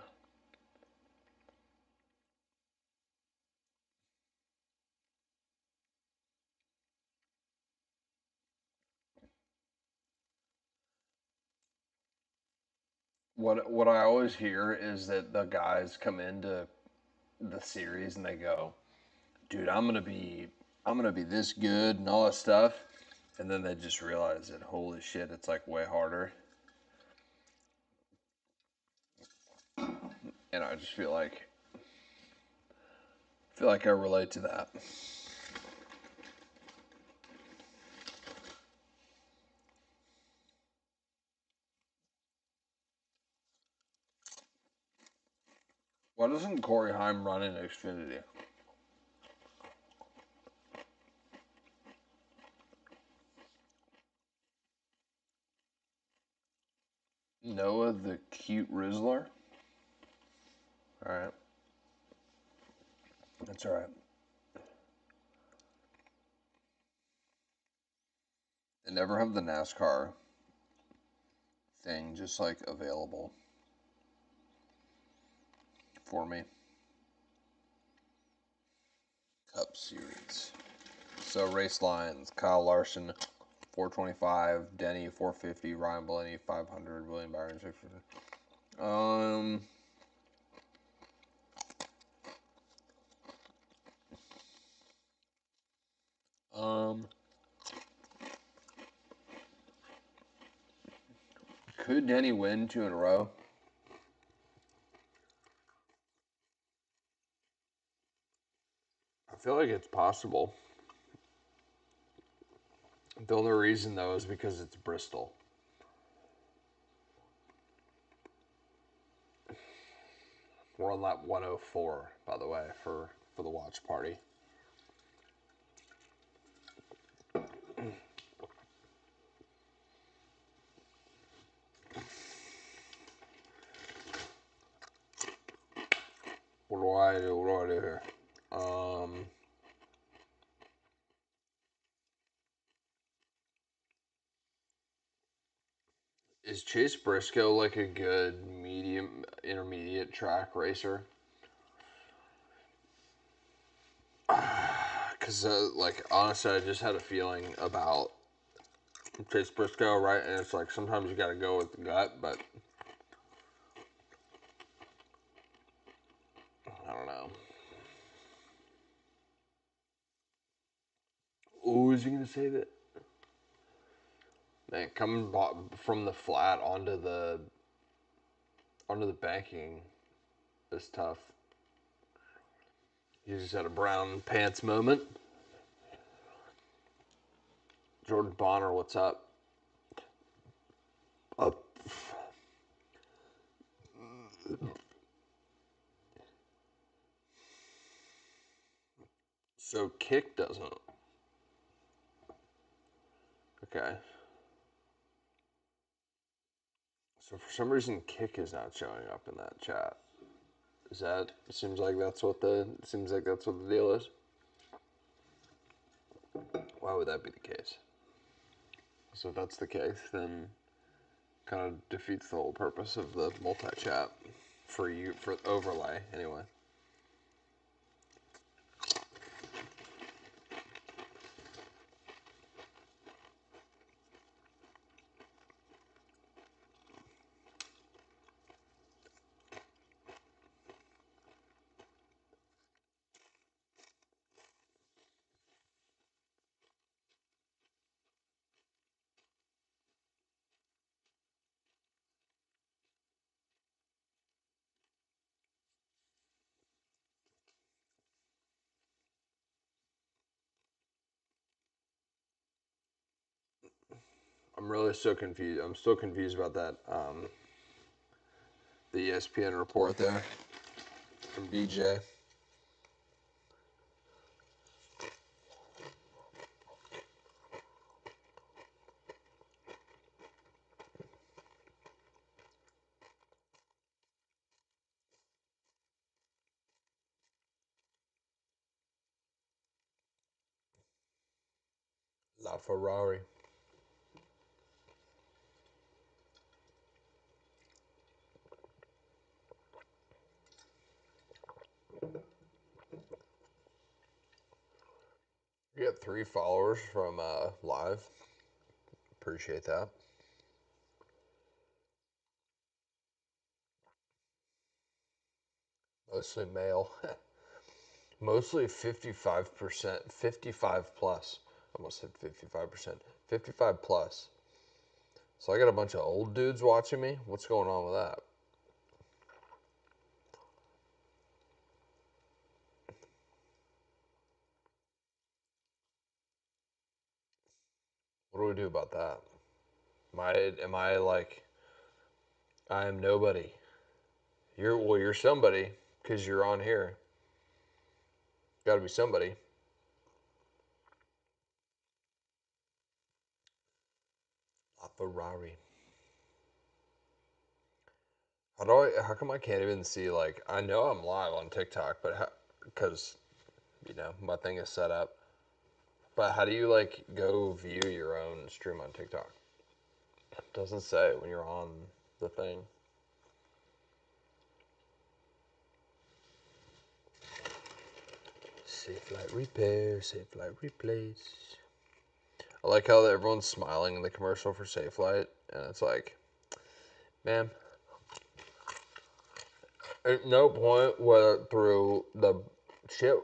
what I always hear is that the guys come into the series and they go, "Dude, I'm gonna be I'm gonna be this good and all that stuff, and then they just realize that holy shit, it's like way harder. And I just feel like I relate to that. Why doesn't Corey Haim run in Xfinity? Noah the Cute Rizzler? Alright. That's alright. They never have the NASCAR thing just like available for me. Cup Series. So race lines: Kyle Larson 425, Denny 450, Ryan Blaney 500, William Byron 650. Could Denny win 2 in a row? I feel like it's possible. The only reason, though, is because it's Bristol. We're on lap 104, by the way, for the watch party. What do I do? What do I do here? Is Chase Briscoe like a good intermediate track racer? Because, like, honestly, I just had a feeling about Chase Briscoe, right? And it's like sometimes you got to go with the gut, but I don't know. Oh, is he gonna say that? Man, coming from the flat onto the banking is tough. You just had a brown pants moment. Jordan Bonner, what's up? Up. So Kick doesn't. Okay. So for some reason, Kick is not showing up in that chat. Seems like that's what the deal is. Why would that be the case? So if that's the case, then kind of defeats the whole purpose of the multi-chat for overlay anyway. I'm really so confused. I'm still confused about that. The ESPN report there from BJ. La Ferrari. You got 3 followers from live. Appreciate that. Mostly male. Mostly 55%, 55 plus. I almost said 55%. 55 plus. So I got a bunch of old dudes watching me. What's going on with that? What do we do about that? Am I like, I am nobody? You're somebody because you're on here. Got to be somebody. A Ferrari. How come I can't even see, like, I know I'm live on TikTok, but because, my thing is set up. But how do you, like, go view your own stream on TikTok? It doesn't say when you're on the thing. Safe flight repair, safe flight replace. I like how everyone's smiling in the commercial for Safe Flight, and it's like, man, at no point whether through the shit,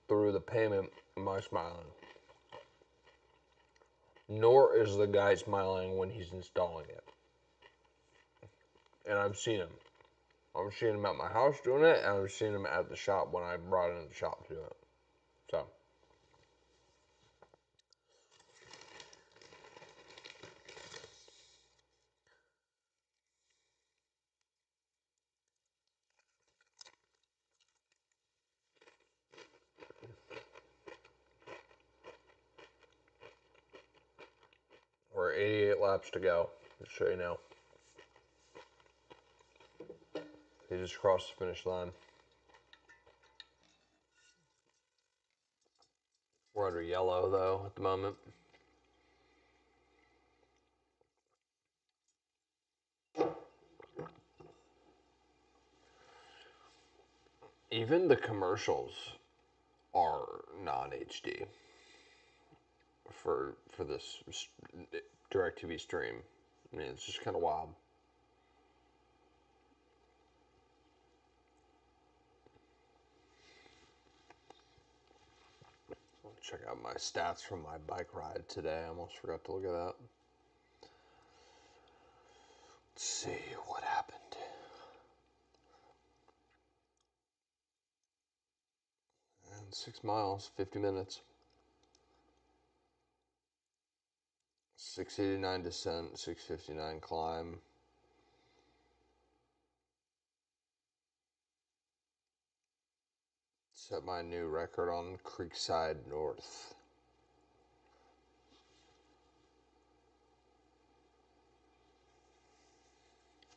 through the payment, am I smiling. Nor is the guy smiling when he's installing it. And I've seen him. I've seen him at my house doing it, and I've seen him at the shop when I brought it in the shop to do it. So. We're 88 laps to go, just so you know. He just crossed the finish line. We're under yellow, though, at the moment. Even the commercials are non-HD for this DirecTV stream. I mean, it's just kind of wild. I'll check out my stats from my bike ride today. I almost forgot to look at that. Let's see what happened. And 6 miles, 50 minutes. 689 descent, 659 climb. Set my new record on Creekside North.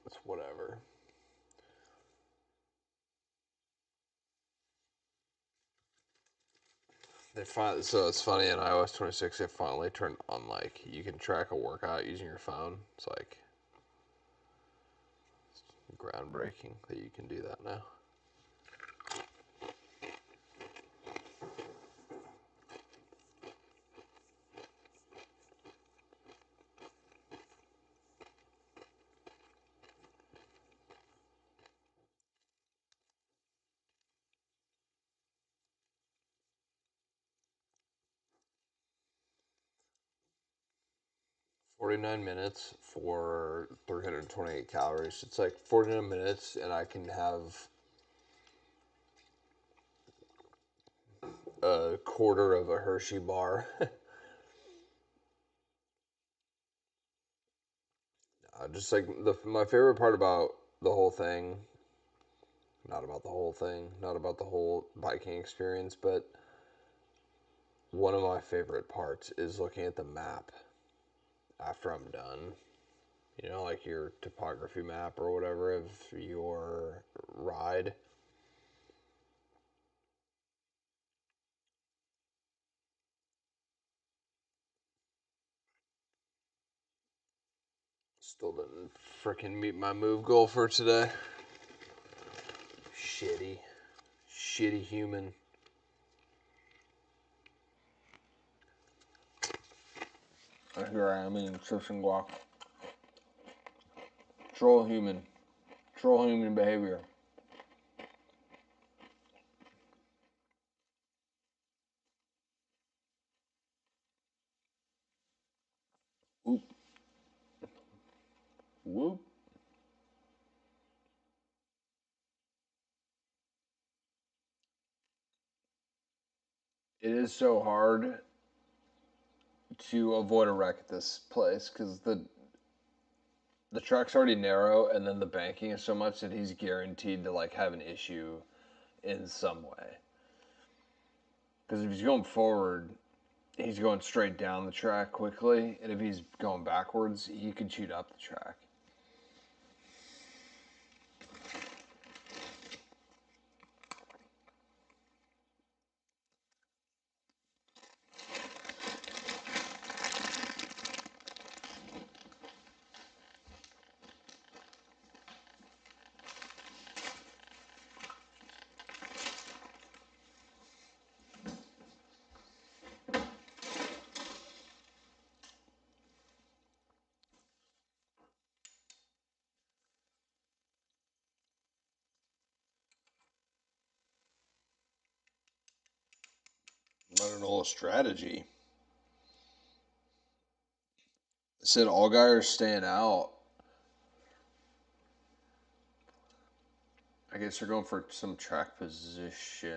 It's whatever. So it's funny, in iOS 26, they finally turned on, like, you can track a workout using your phone. It's like groundbreaking that you can do that now. "49 minutes for 328 calories." It's like 49 minutes, and I can have a quarter of a Hershey bar. Just like my favorite part about the whole thing, not about the whole thing, not about the whole biking experience, but one of my favorite parts is looking at the map after I'm done. You know, like your topography map or whatever of your ride. Still didn't freaking meet my move goal for today. Shitty human. Here I am eating chips and guac. Troll human behavior. Whoop. Whoop. It is so hard to avoid a wreck at this place because the track's already narrow, and then the banking is so much that he's guaranteed to like have an issue in some way. Because if he's going forward, he's going straight down the track quickly, and if he's going backwards, he could cheat up the track. I don't know, a strategy. It said Allgaier's staying out. I guess they're going for some track position.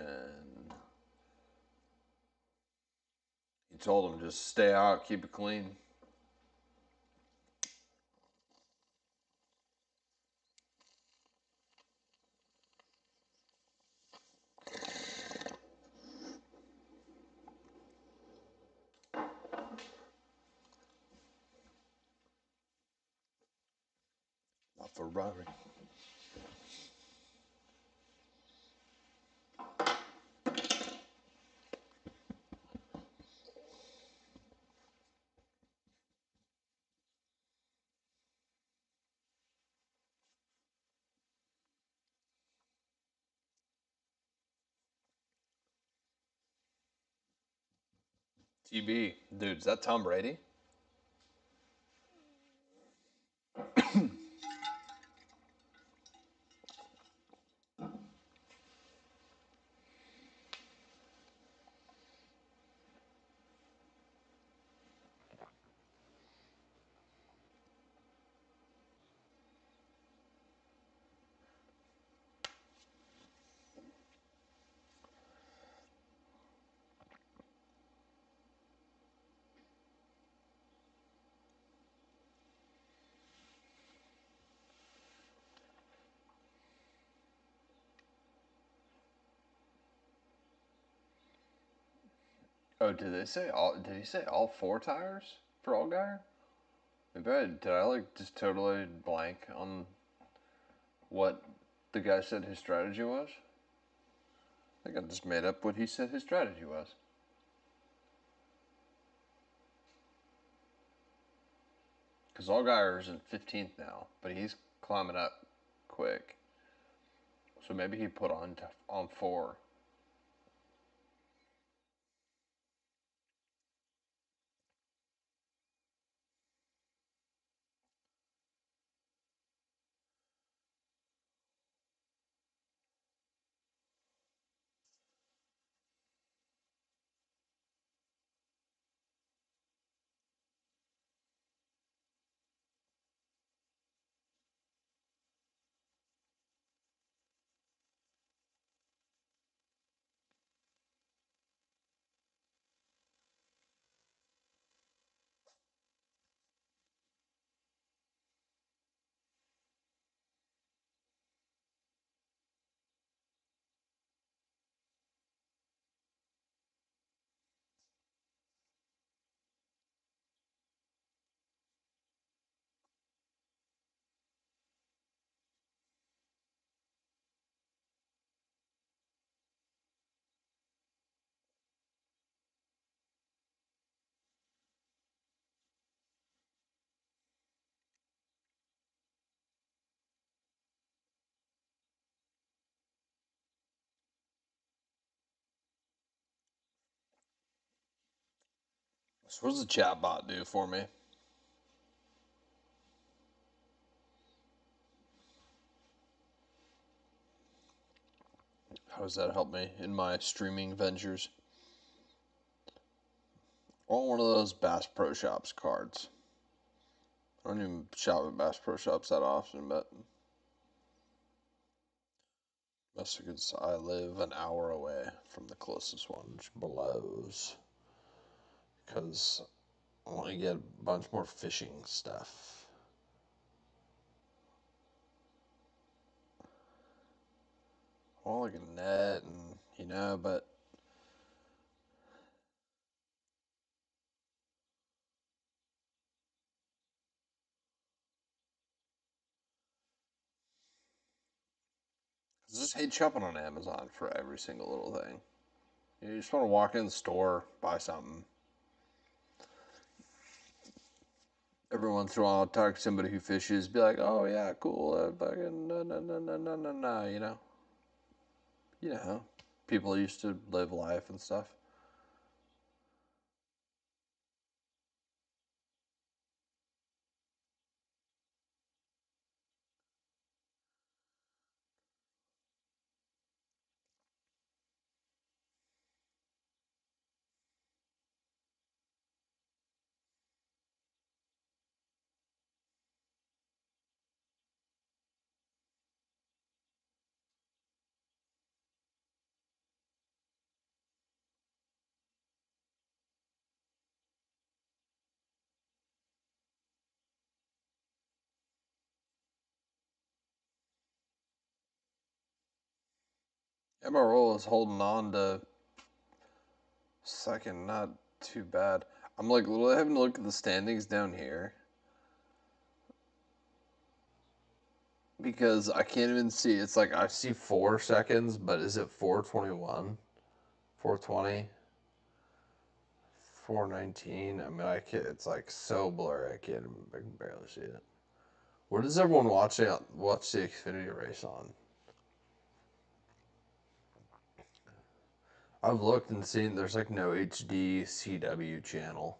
He told him just stay out, keep it clean. Not Ferrari. TB, dude, is that Tom Brady? Oh, did they say all? Did he say all four tires for Allgaier? Maybe did I like just totally blank on what the guy said his strategy was? I think I just made up what he said his strategy was. Because Allgaier's in 15th now, but he's climbing up quick. So maybe he put on four. So what does the chat bot do for me? How does that help me in my streaming ventures? I want one of those Bass Pro Shops cards. I don't even shop at Bass Pro Shops that often, but because I live an hour away from the closest one, which blows. Because I want to get a bunch more fishing stuff. I want like a net and, but I just hate shopping on Amazon for every single little thing. You just want to walk in the store, buy something. Every once in a while, I'll talk to somebody who fishes, be like, "Oh yeah, cool, fucking no, no, no, no, no, no, no," you know, people used to live life and stuff. MRO is holding on to second, not too bad. I'm like literally having to look at the standings down here because I can't even see. It's like I see 4 seconds, but is it 4:21, 4:20, 4:19? I mean, I can't. It's like so blurry. I can barely see it. Where does everyone watch the Xfinity race on? I've looked and seen there's like no HD CW channel.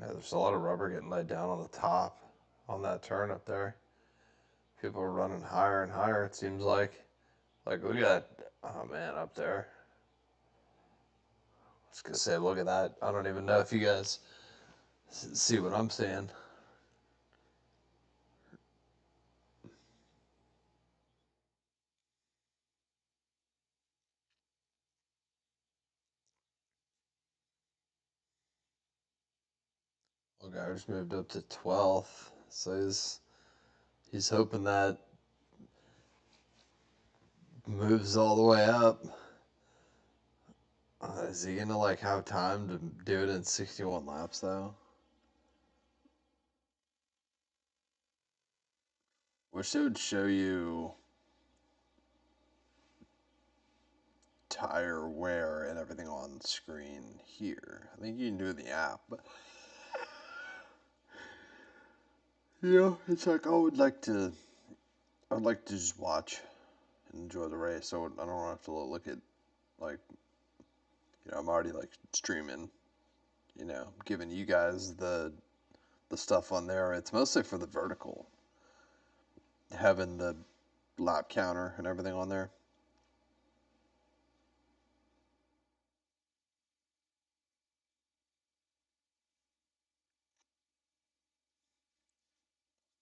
Yeah, there's a lot of rubber getting laid down on the top on that turn up there. People are running higher and higher, it seems like. Like, look at that. Oh, man, up there. I was going to say, look at that. I don't even know if you guys see what I'm seeing. Well, Guy's moved up to 12th. So he's hoping that moves all the way up. Is he going to, like, have time to do it in 61 laps, though? Wish it would show you tire wear and everything on the screen here. I think you can do it in the app, but it's like I would like to just watch and enjoy the race, so I don't have to look at like I'm already like streaming, giving you guys the stuff on there. It's mostly for the vertical, having the lap counter and everything on there.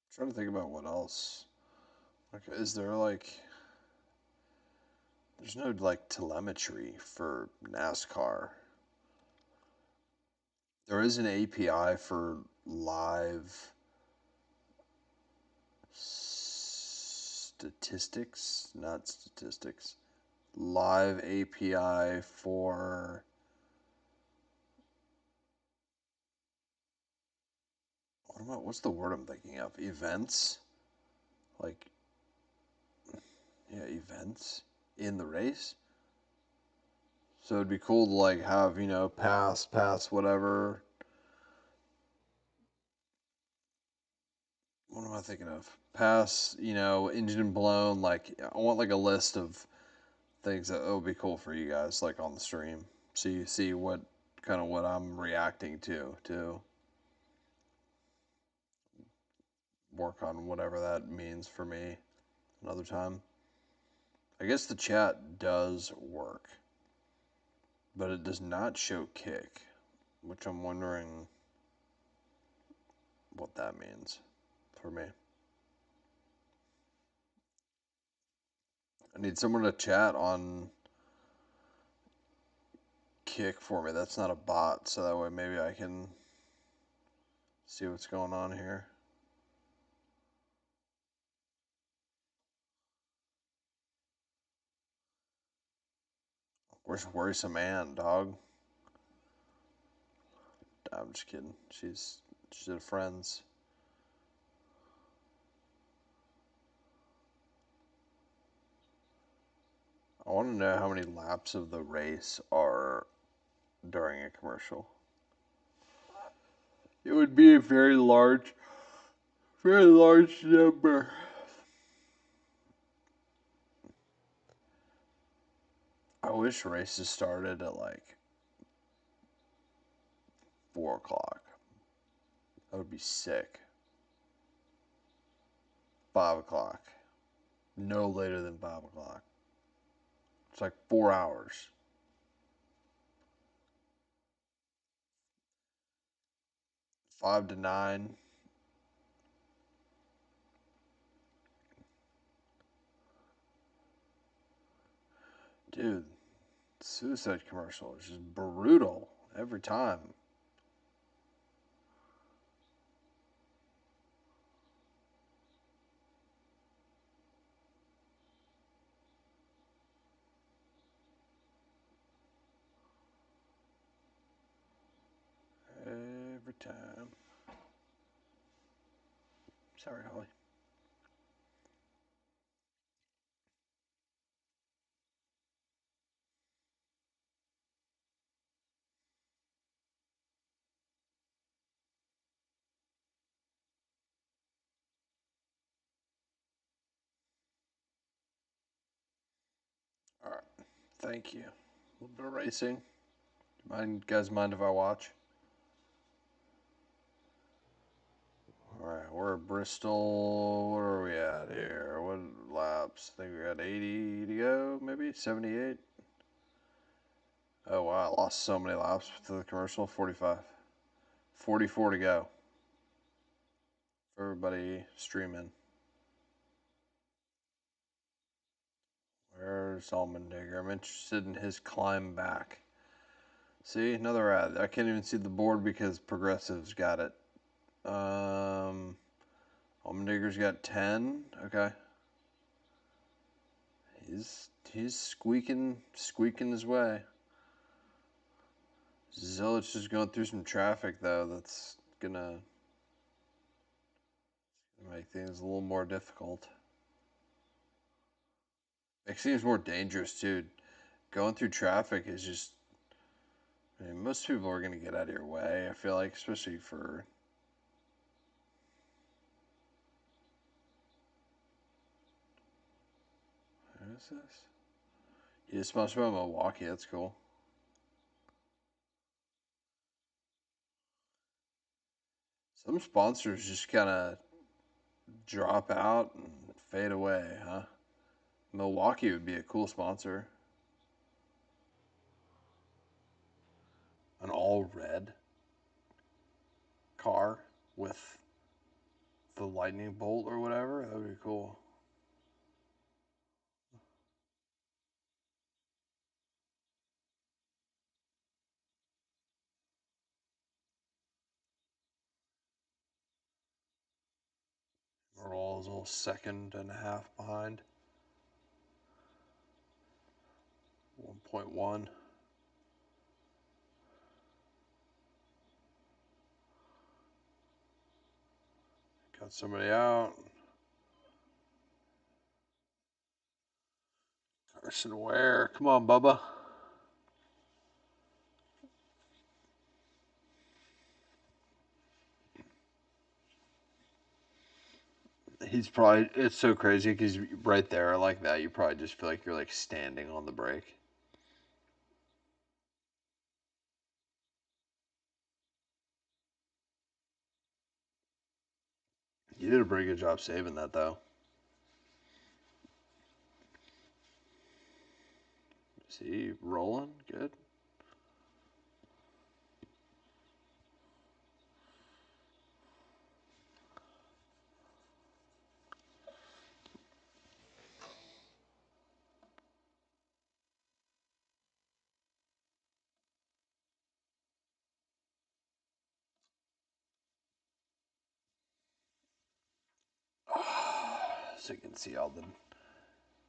I'm trying to think about what else. Like, is there like there's no like telemetry for NASCAR. There is an API for live statistics, not statistics. Live API for what's the word I'm thinking of? Events? Like events in the race. So it'd be cool to like have, pass whatever. What am I thinking of? Pass, engine blown, like I want like a list of things that would be cool for you guys, like on the stream. So you see what I'm reacting to work on whatever that means for me another time. I guess the chat does work, but it does not show kick, which I'm wondering what that means for me. I need someone to chat on Kick for me. That's not a bot, so that way maybe I can see what's going on here. Where's Worrisome Ann, dog? I'm just kidding. She's at friends. I want to know how many laps of the race are during a commercial. It would be a very large number. I wish races started at like 4 o'clock. That would be sick. 5 o'clock. No later than 5 o'clock. It's like 4 hours. 5 to 9. Dude, Suicide commercial is just brutal every time. Every time. Sorry, Holly. All right. Thank you. A little bit of racing. Guys mind if I watch? All right, we're at Bristol. What are we at here? What laps? I think we got 80 to go, maybe 78. Oh wow, I lost so many laps to the commercial. 45, 44 to go. Everybody streaming. Where's Allmendinger? I'm interested in his climb back. See, another ad. I can't even see the board because Progressive's got it. Allmendinger's got 10. Okay. He's squeaking his way. Zilich is going through some traffic though. That's gonna make things a little more difficult. It seems more dangerous too. Going through traffic is just. I mean, most people are gonna get out of your way. I feel like, especially for. Who is this? Yeah, sponsored by Milwaukee. That's cool. Some sponsors just kind of drop out and fade away, huh? Milwaukee would be a cool sponsor. An all red car with the lightning bolt or whatever. That would be cool. Roll is a little second and a half behind. 1.1. Got somebody out. Carson Ware. Come on, Bubba. He's probably, it's so crazy because right there like that, you probably just feel like you're like standing on the brake. You did a pretty good job saving that though. See, rolling, good.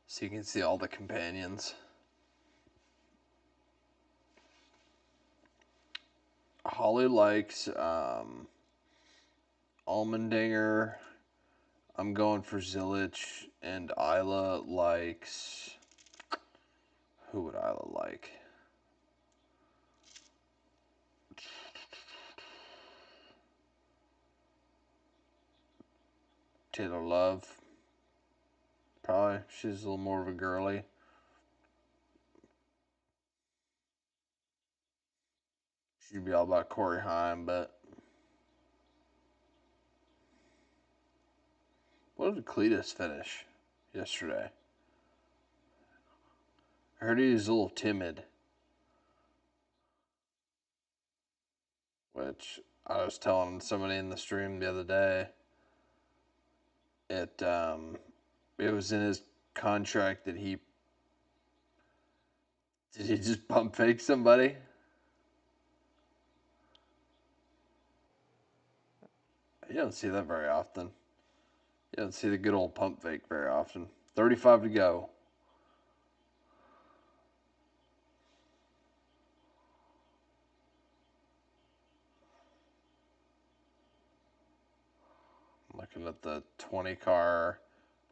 So you can see all the companions. Holly likes Almendinger. I'm going for Zilich, and Isla likes. Who would Isla like? Taylor Love. Probably. She's a little more of a girly. She'd be all about Corey Haim, but. What did Cletus finish yesterday? I heard he was a little timid. Which I was telling somebody in the stream the other day. It was in his contract that he did he just pump fake somebody? You don't see that very often. You don't see the good old pump fake very often. 35 to go. I'm looking at the 20 car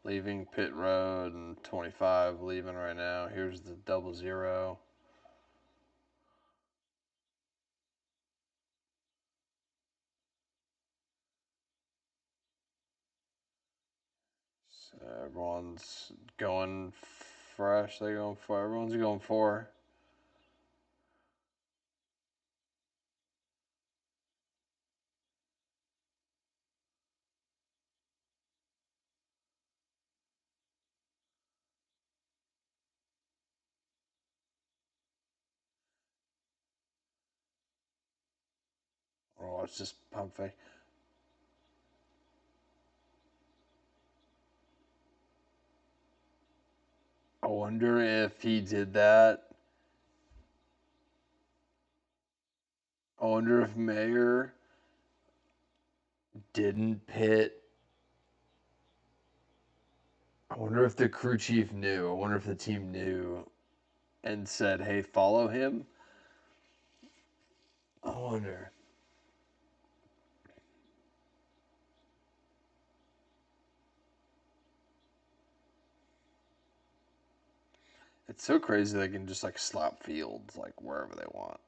leaving pit road and 25 leaving right now. Here's the 00. So everyone's going fresh. They're going for. Everyone's going for. Oh, it's just pump fake. I wonder if he did that. I wonder if Mayer didn't pit. I wonder if the crew chief knew. I wonder if the team knew and said, hey, follow him. I wonder. It's so crazy they can just like slap fields like wherever they want.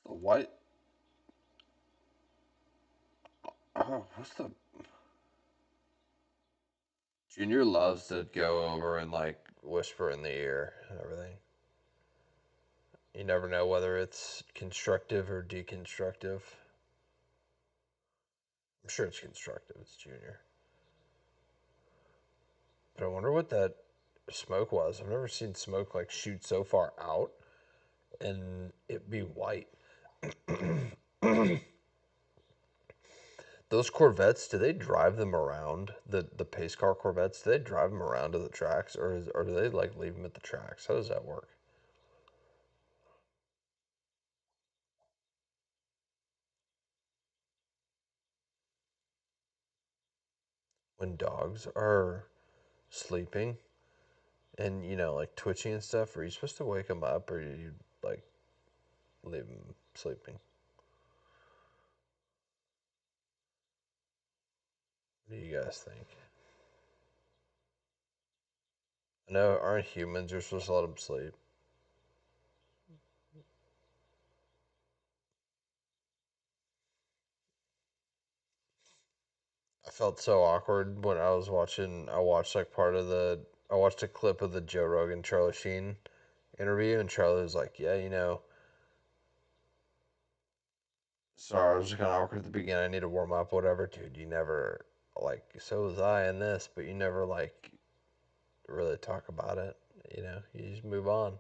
It's the white. Oh, what's the. Junior loves to go over and like whisper in the ear and everything. You never know whether it's constructive or deconstructive. I'm sure it's constructive. It's Junior. But I wonder what that smoke was. I've never seen smoke like shoot so far out and it be white. Those Corvettes, do they drive them around the pace car Corvettes? Do they drive them around to the tracks, or do they like leave them at the tracks? How does that work? when dogs are sleeping and like twitching and stuff, are you supposed to wake them up or you like leave them sleeping? What do you guys think? I know, aren't humans you're supposed to let them sleep? I felt so awkward when I was watching. I watched like part of the. I watched a clip of the Joe Rogan Charlie Sheen interview, and Charlie was like, "Yeah, sorry, I was kind of awkward at the beginning. I need to warm up, whatever, dude. You never like. So was I in this, but you never like really talk about it. You just move on."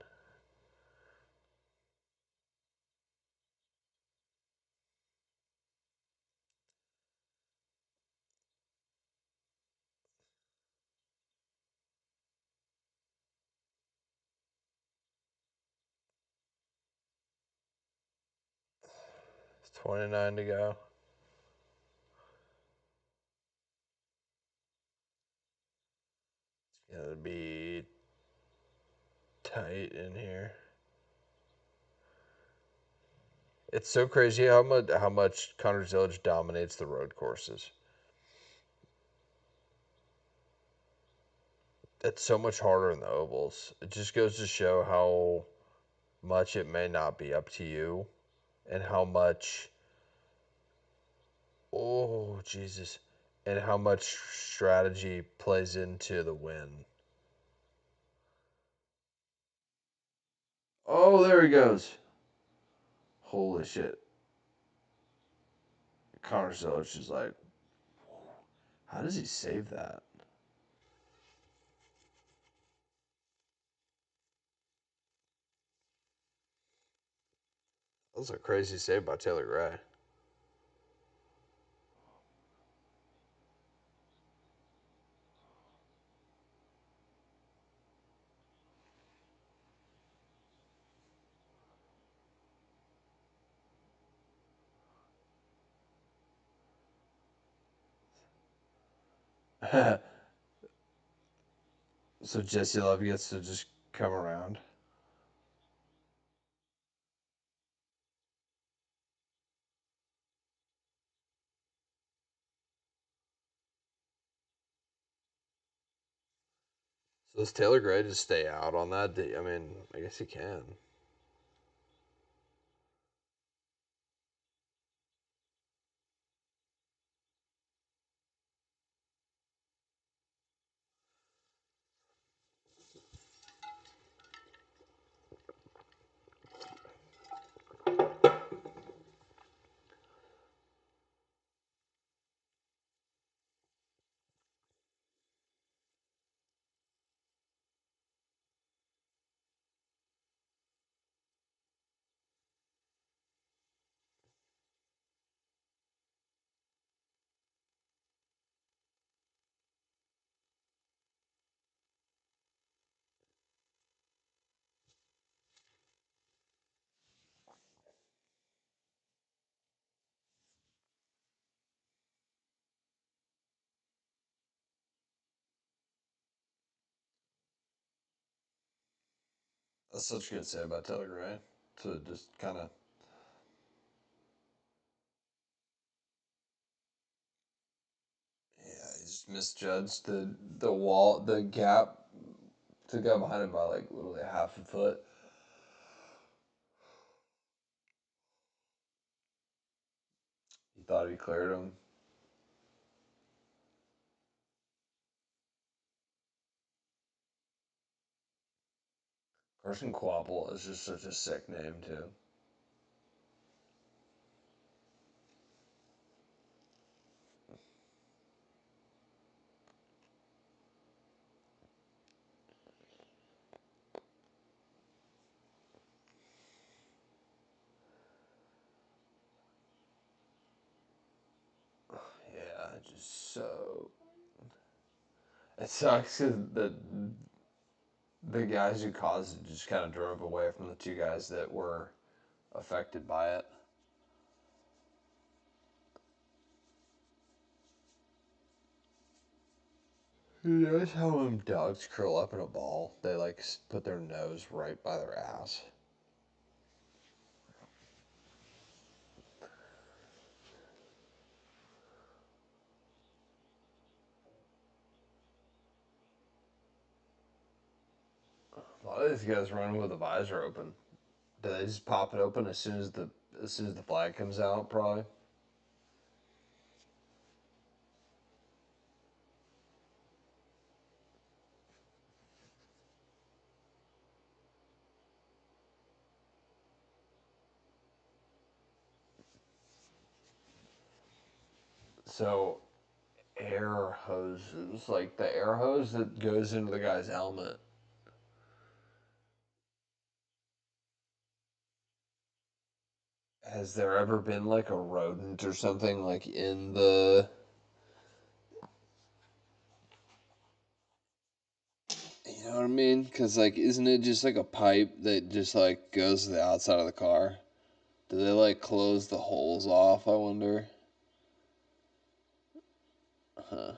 It's 29 to go. It's gonna be tight in here. It's so crazy how much Connors Village dominates the road courses. It's so much harder in the ovals. It just goes to show how much it may not be up to you and how much oh Jesus and how much strategy plays into the win. Oh, there he goes. Holy shit. Connor Zilic is like, how does he save that? That was a crazy save by Taylor Gray. So Jesse Love gets to just come around. So does Taylor Gray just stay out on that? I mean, I guess he can. That's such a good save by Taylor Gray. To just kind of. Yeah, he just misjudged the wall, the gap to go behind him by like literally half a foot. He thought he cleared him. Carson Quapple is just such a sick name too. Yeah, just so. It sucks because the guys who caused it just kind of drove away from the two guys that were affected by it. You notice how when dogs curl up in a ball, they like put their nose right by their ass. A lot of these guys run with the visor open. Do they just pop it open as soon as the flag comes out? Probably. So air hoses, like the air hose that goes into the guy's helmet. Has there ever been like a rodent or something like in the? You know what I mean? Because like, isn't it just like a pipe that just like goes to the outside of the car? Do they like close the holes off? I wonder. Huh.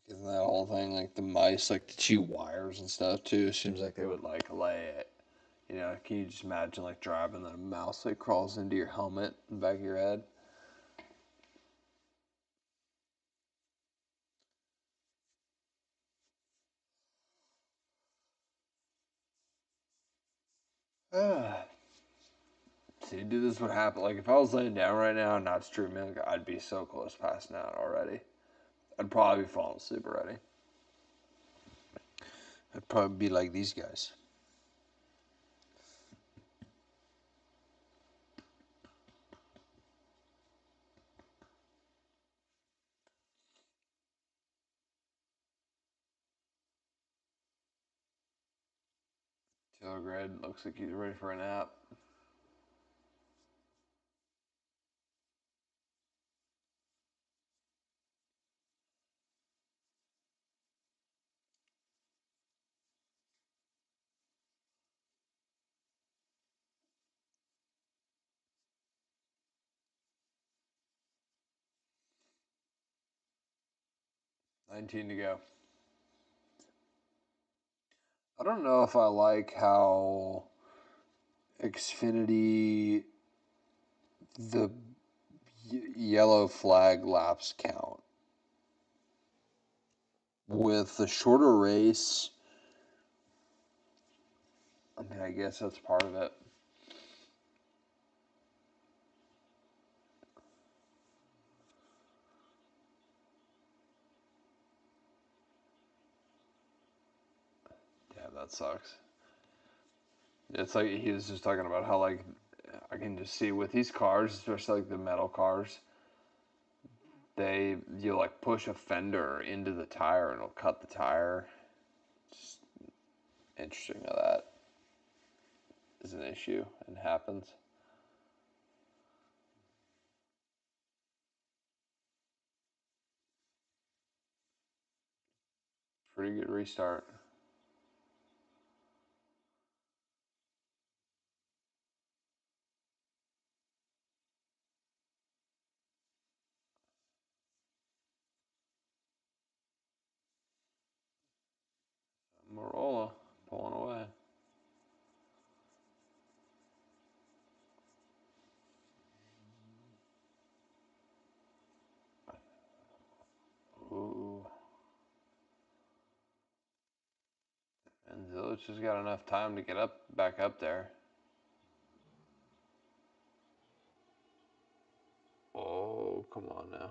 Isn't that whole thing like the mice like to chew wires and stuff too? It seems like they would like lay it. You know, can you just imagine like driving and a mouse like crawls into your helmet in the back of your head? See, dude, this would happen. Like if I was laying down right now and not streaming, like, I'd be so close passing out already. I'd probably be falling asleep already. I'd probably be like these guys. Taylor Grid looks like he's ready for a nap. $19 to go. I don't know if I like how Xfinity the yellow flag laps count. With the shorter race, I mean, I guess that's part of it. Yeah, that sucks. It's like he was just talking about how like I can just see with these cars, especially like the metal cars, you like push a fender into the tire and it'll cut the tire. It's interesting how that is an issue and happens. Pretty good restart. Marola pulling away. Ooh. And Zilich just got enough time to get back up there. Oh, come on now.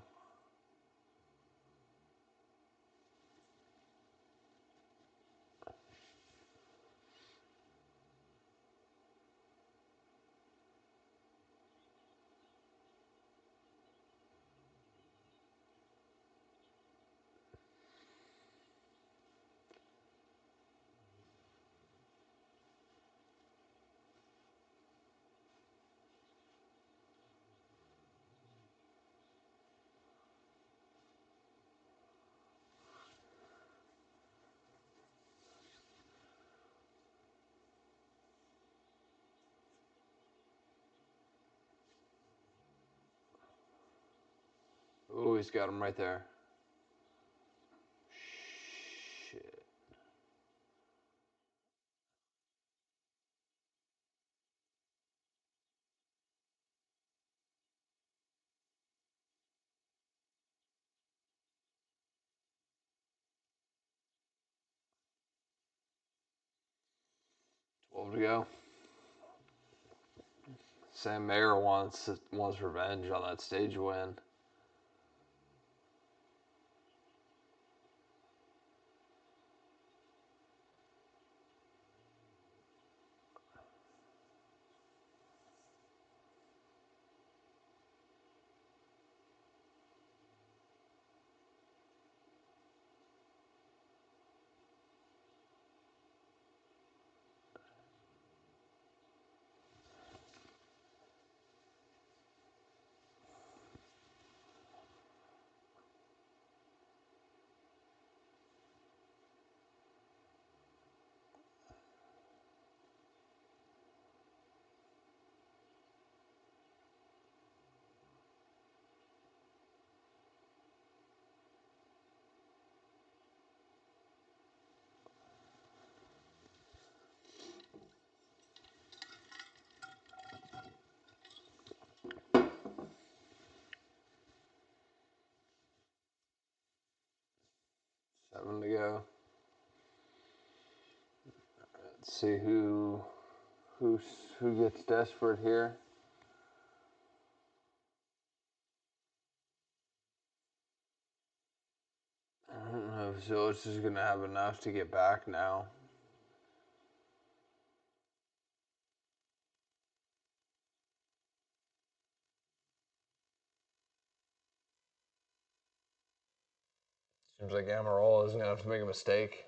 he's got him right there. Shit. To go. Sam Mayer wants revenge on that stage win. Seven to go. Let's see who gets desperate here. I don't know if Zilich is going to have enough to get back now. Seems like Amarola is going to have to make a mistake.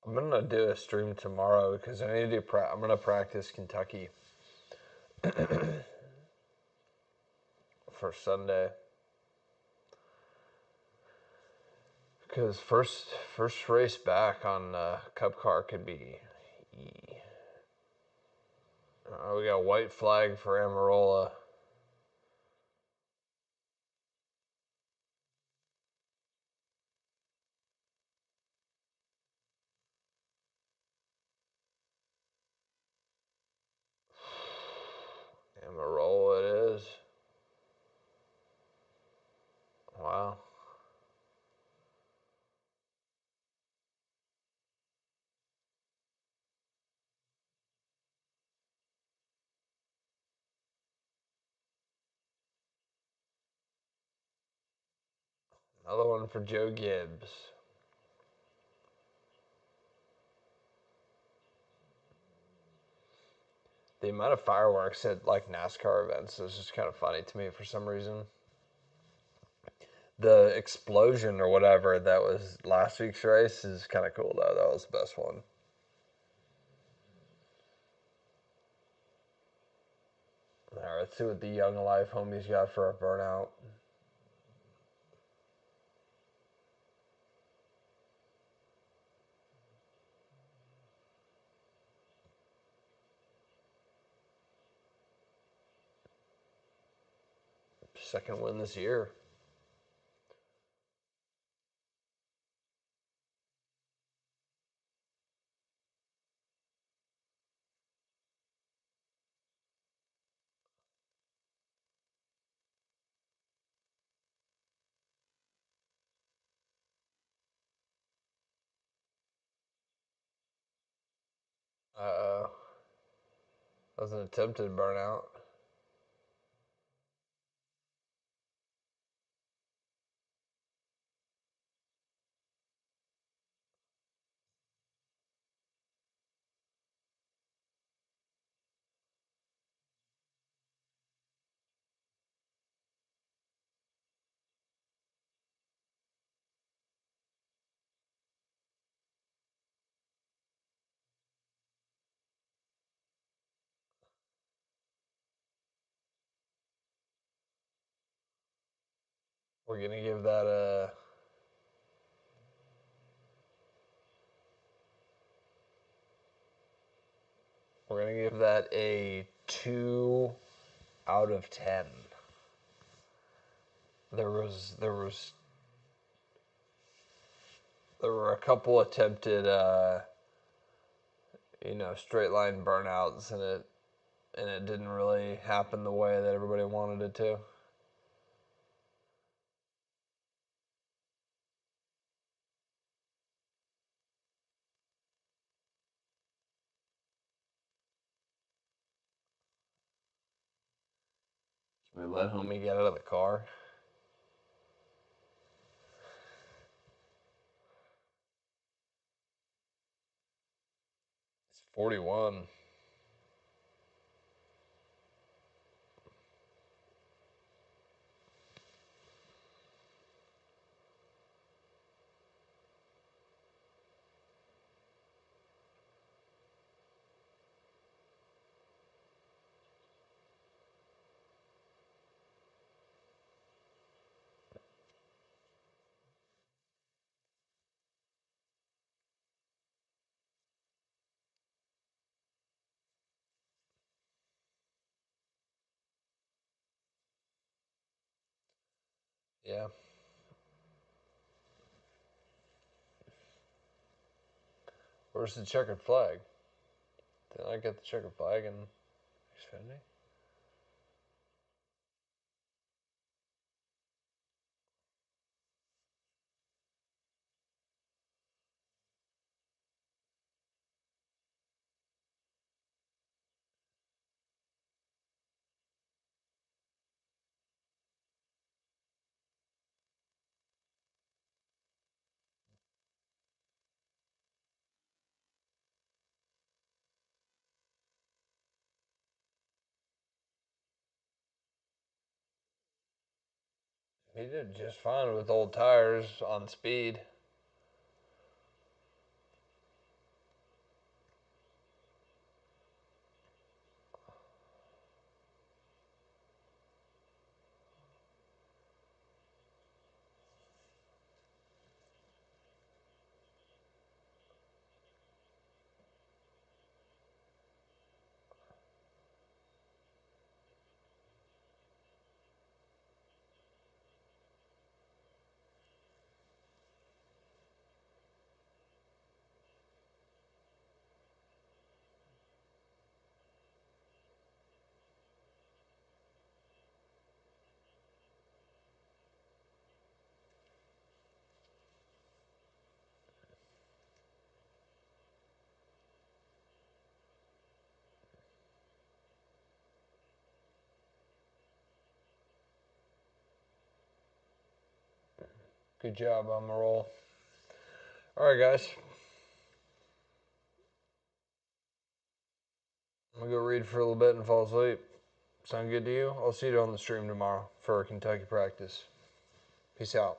I'm gonna do a stream tomorrow because I need to do. I'm gonna practice Kentucky for Sunday. Because first race back on Cup car could be. We got a white flag for Amarola. Amarola it is. Wow. Another one for Joe Gibbs. The amount of fireworks at like NASCAR events is just kind of funny to me for some reason. The explosion or whatever that was last week's race is kind of cool though. That was the best one. All right, let's see what the Young Life homies got for a burnout. Second win this year. That was an attempted burnout. We're gonna give that a. We're gonna give that a 2 out of 10. There were a couple attempted straight line burnouts, and it didn't really happen the way that everybody wanted it to. We let homie get out of the car. It's 41. Yeah. Where's the checkered flag? Did I get the checkered flag in Xfinity? He did just fine with old tires on speed. Good job on the roll. All right, guys. I'm going to go read for a little bit and fall asleep. Sound good to you? I'll see you on the stream tomorrow for Kentucky practice. Peace out.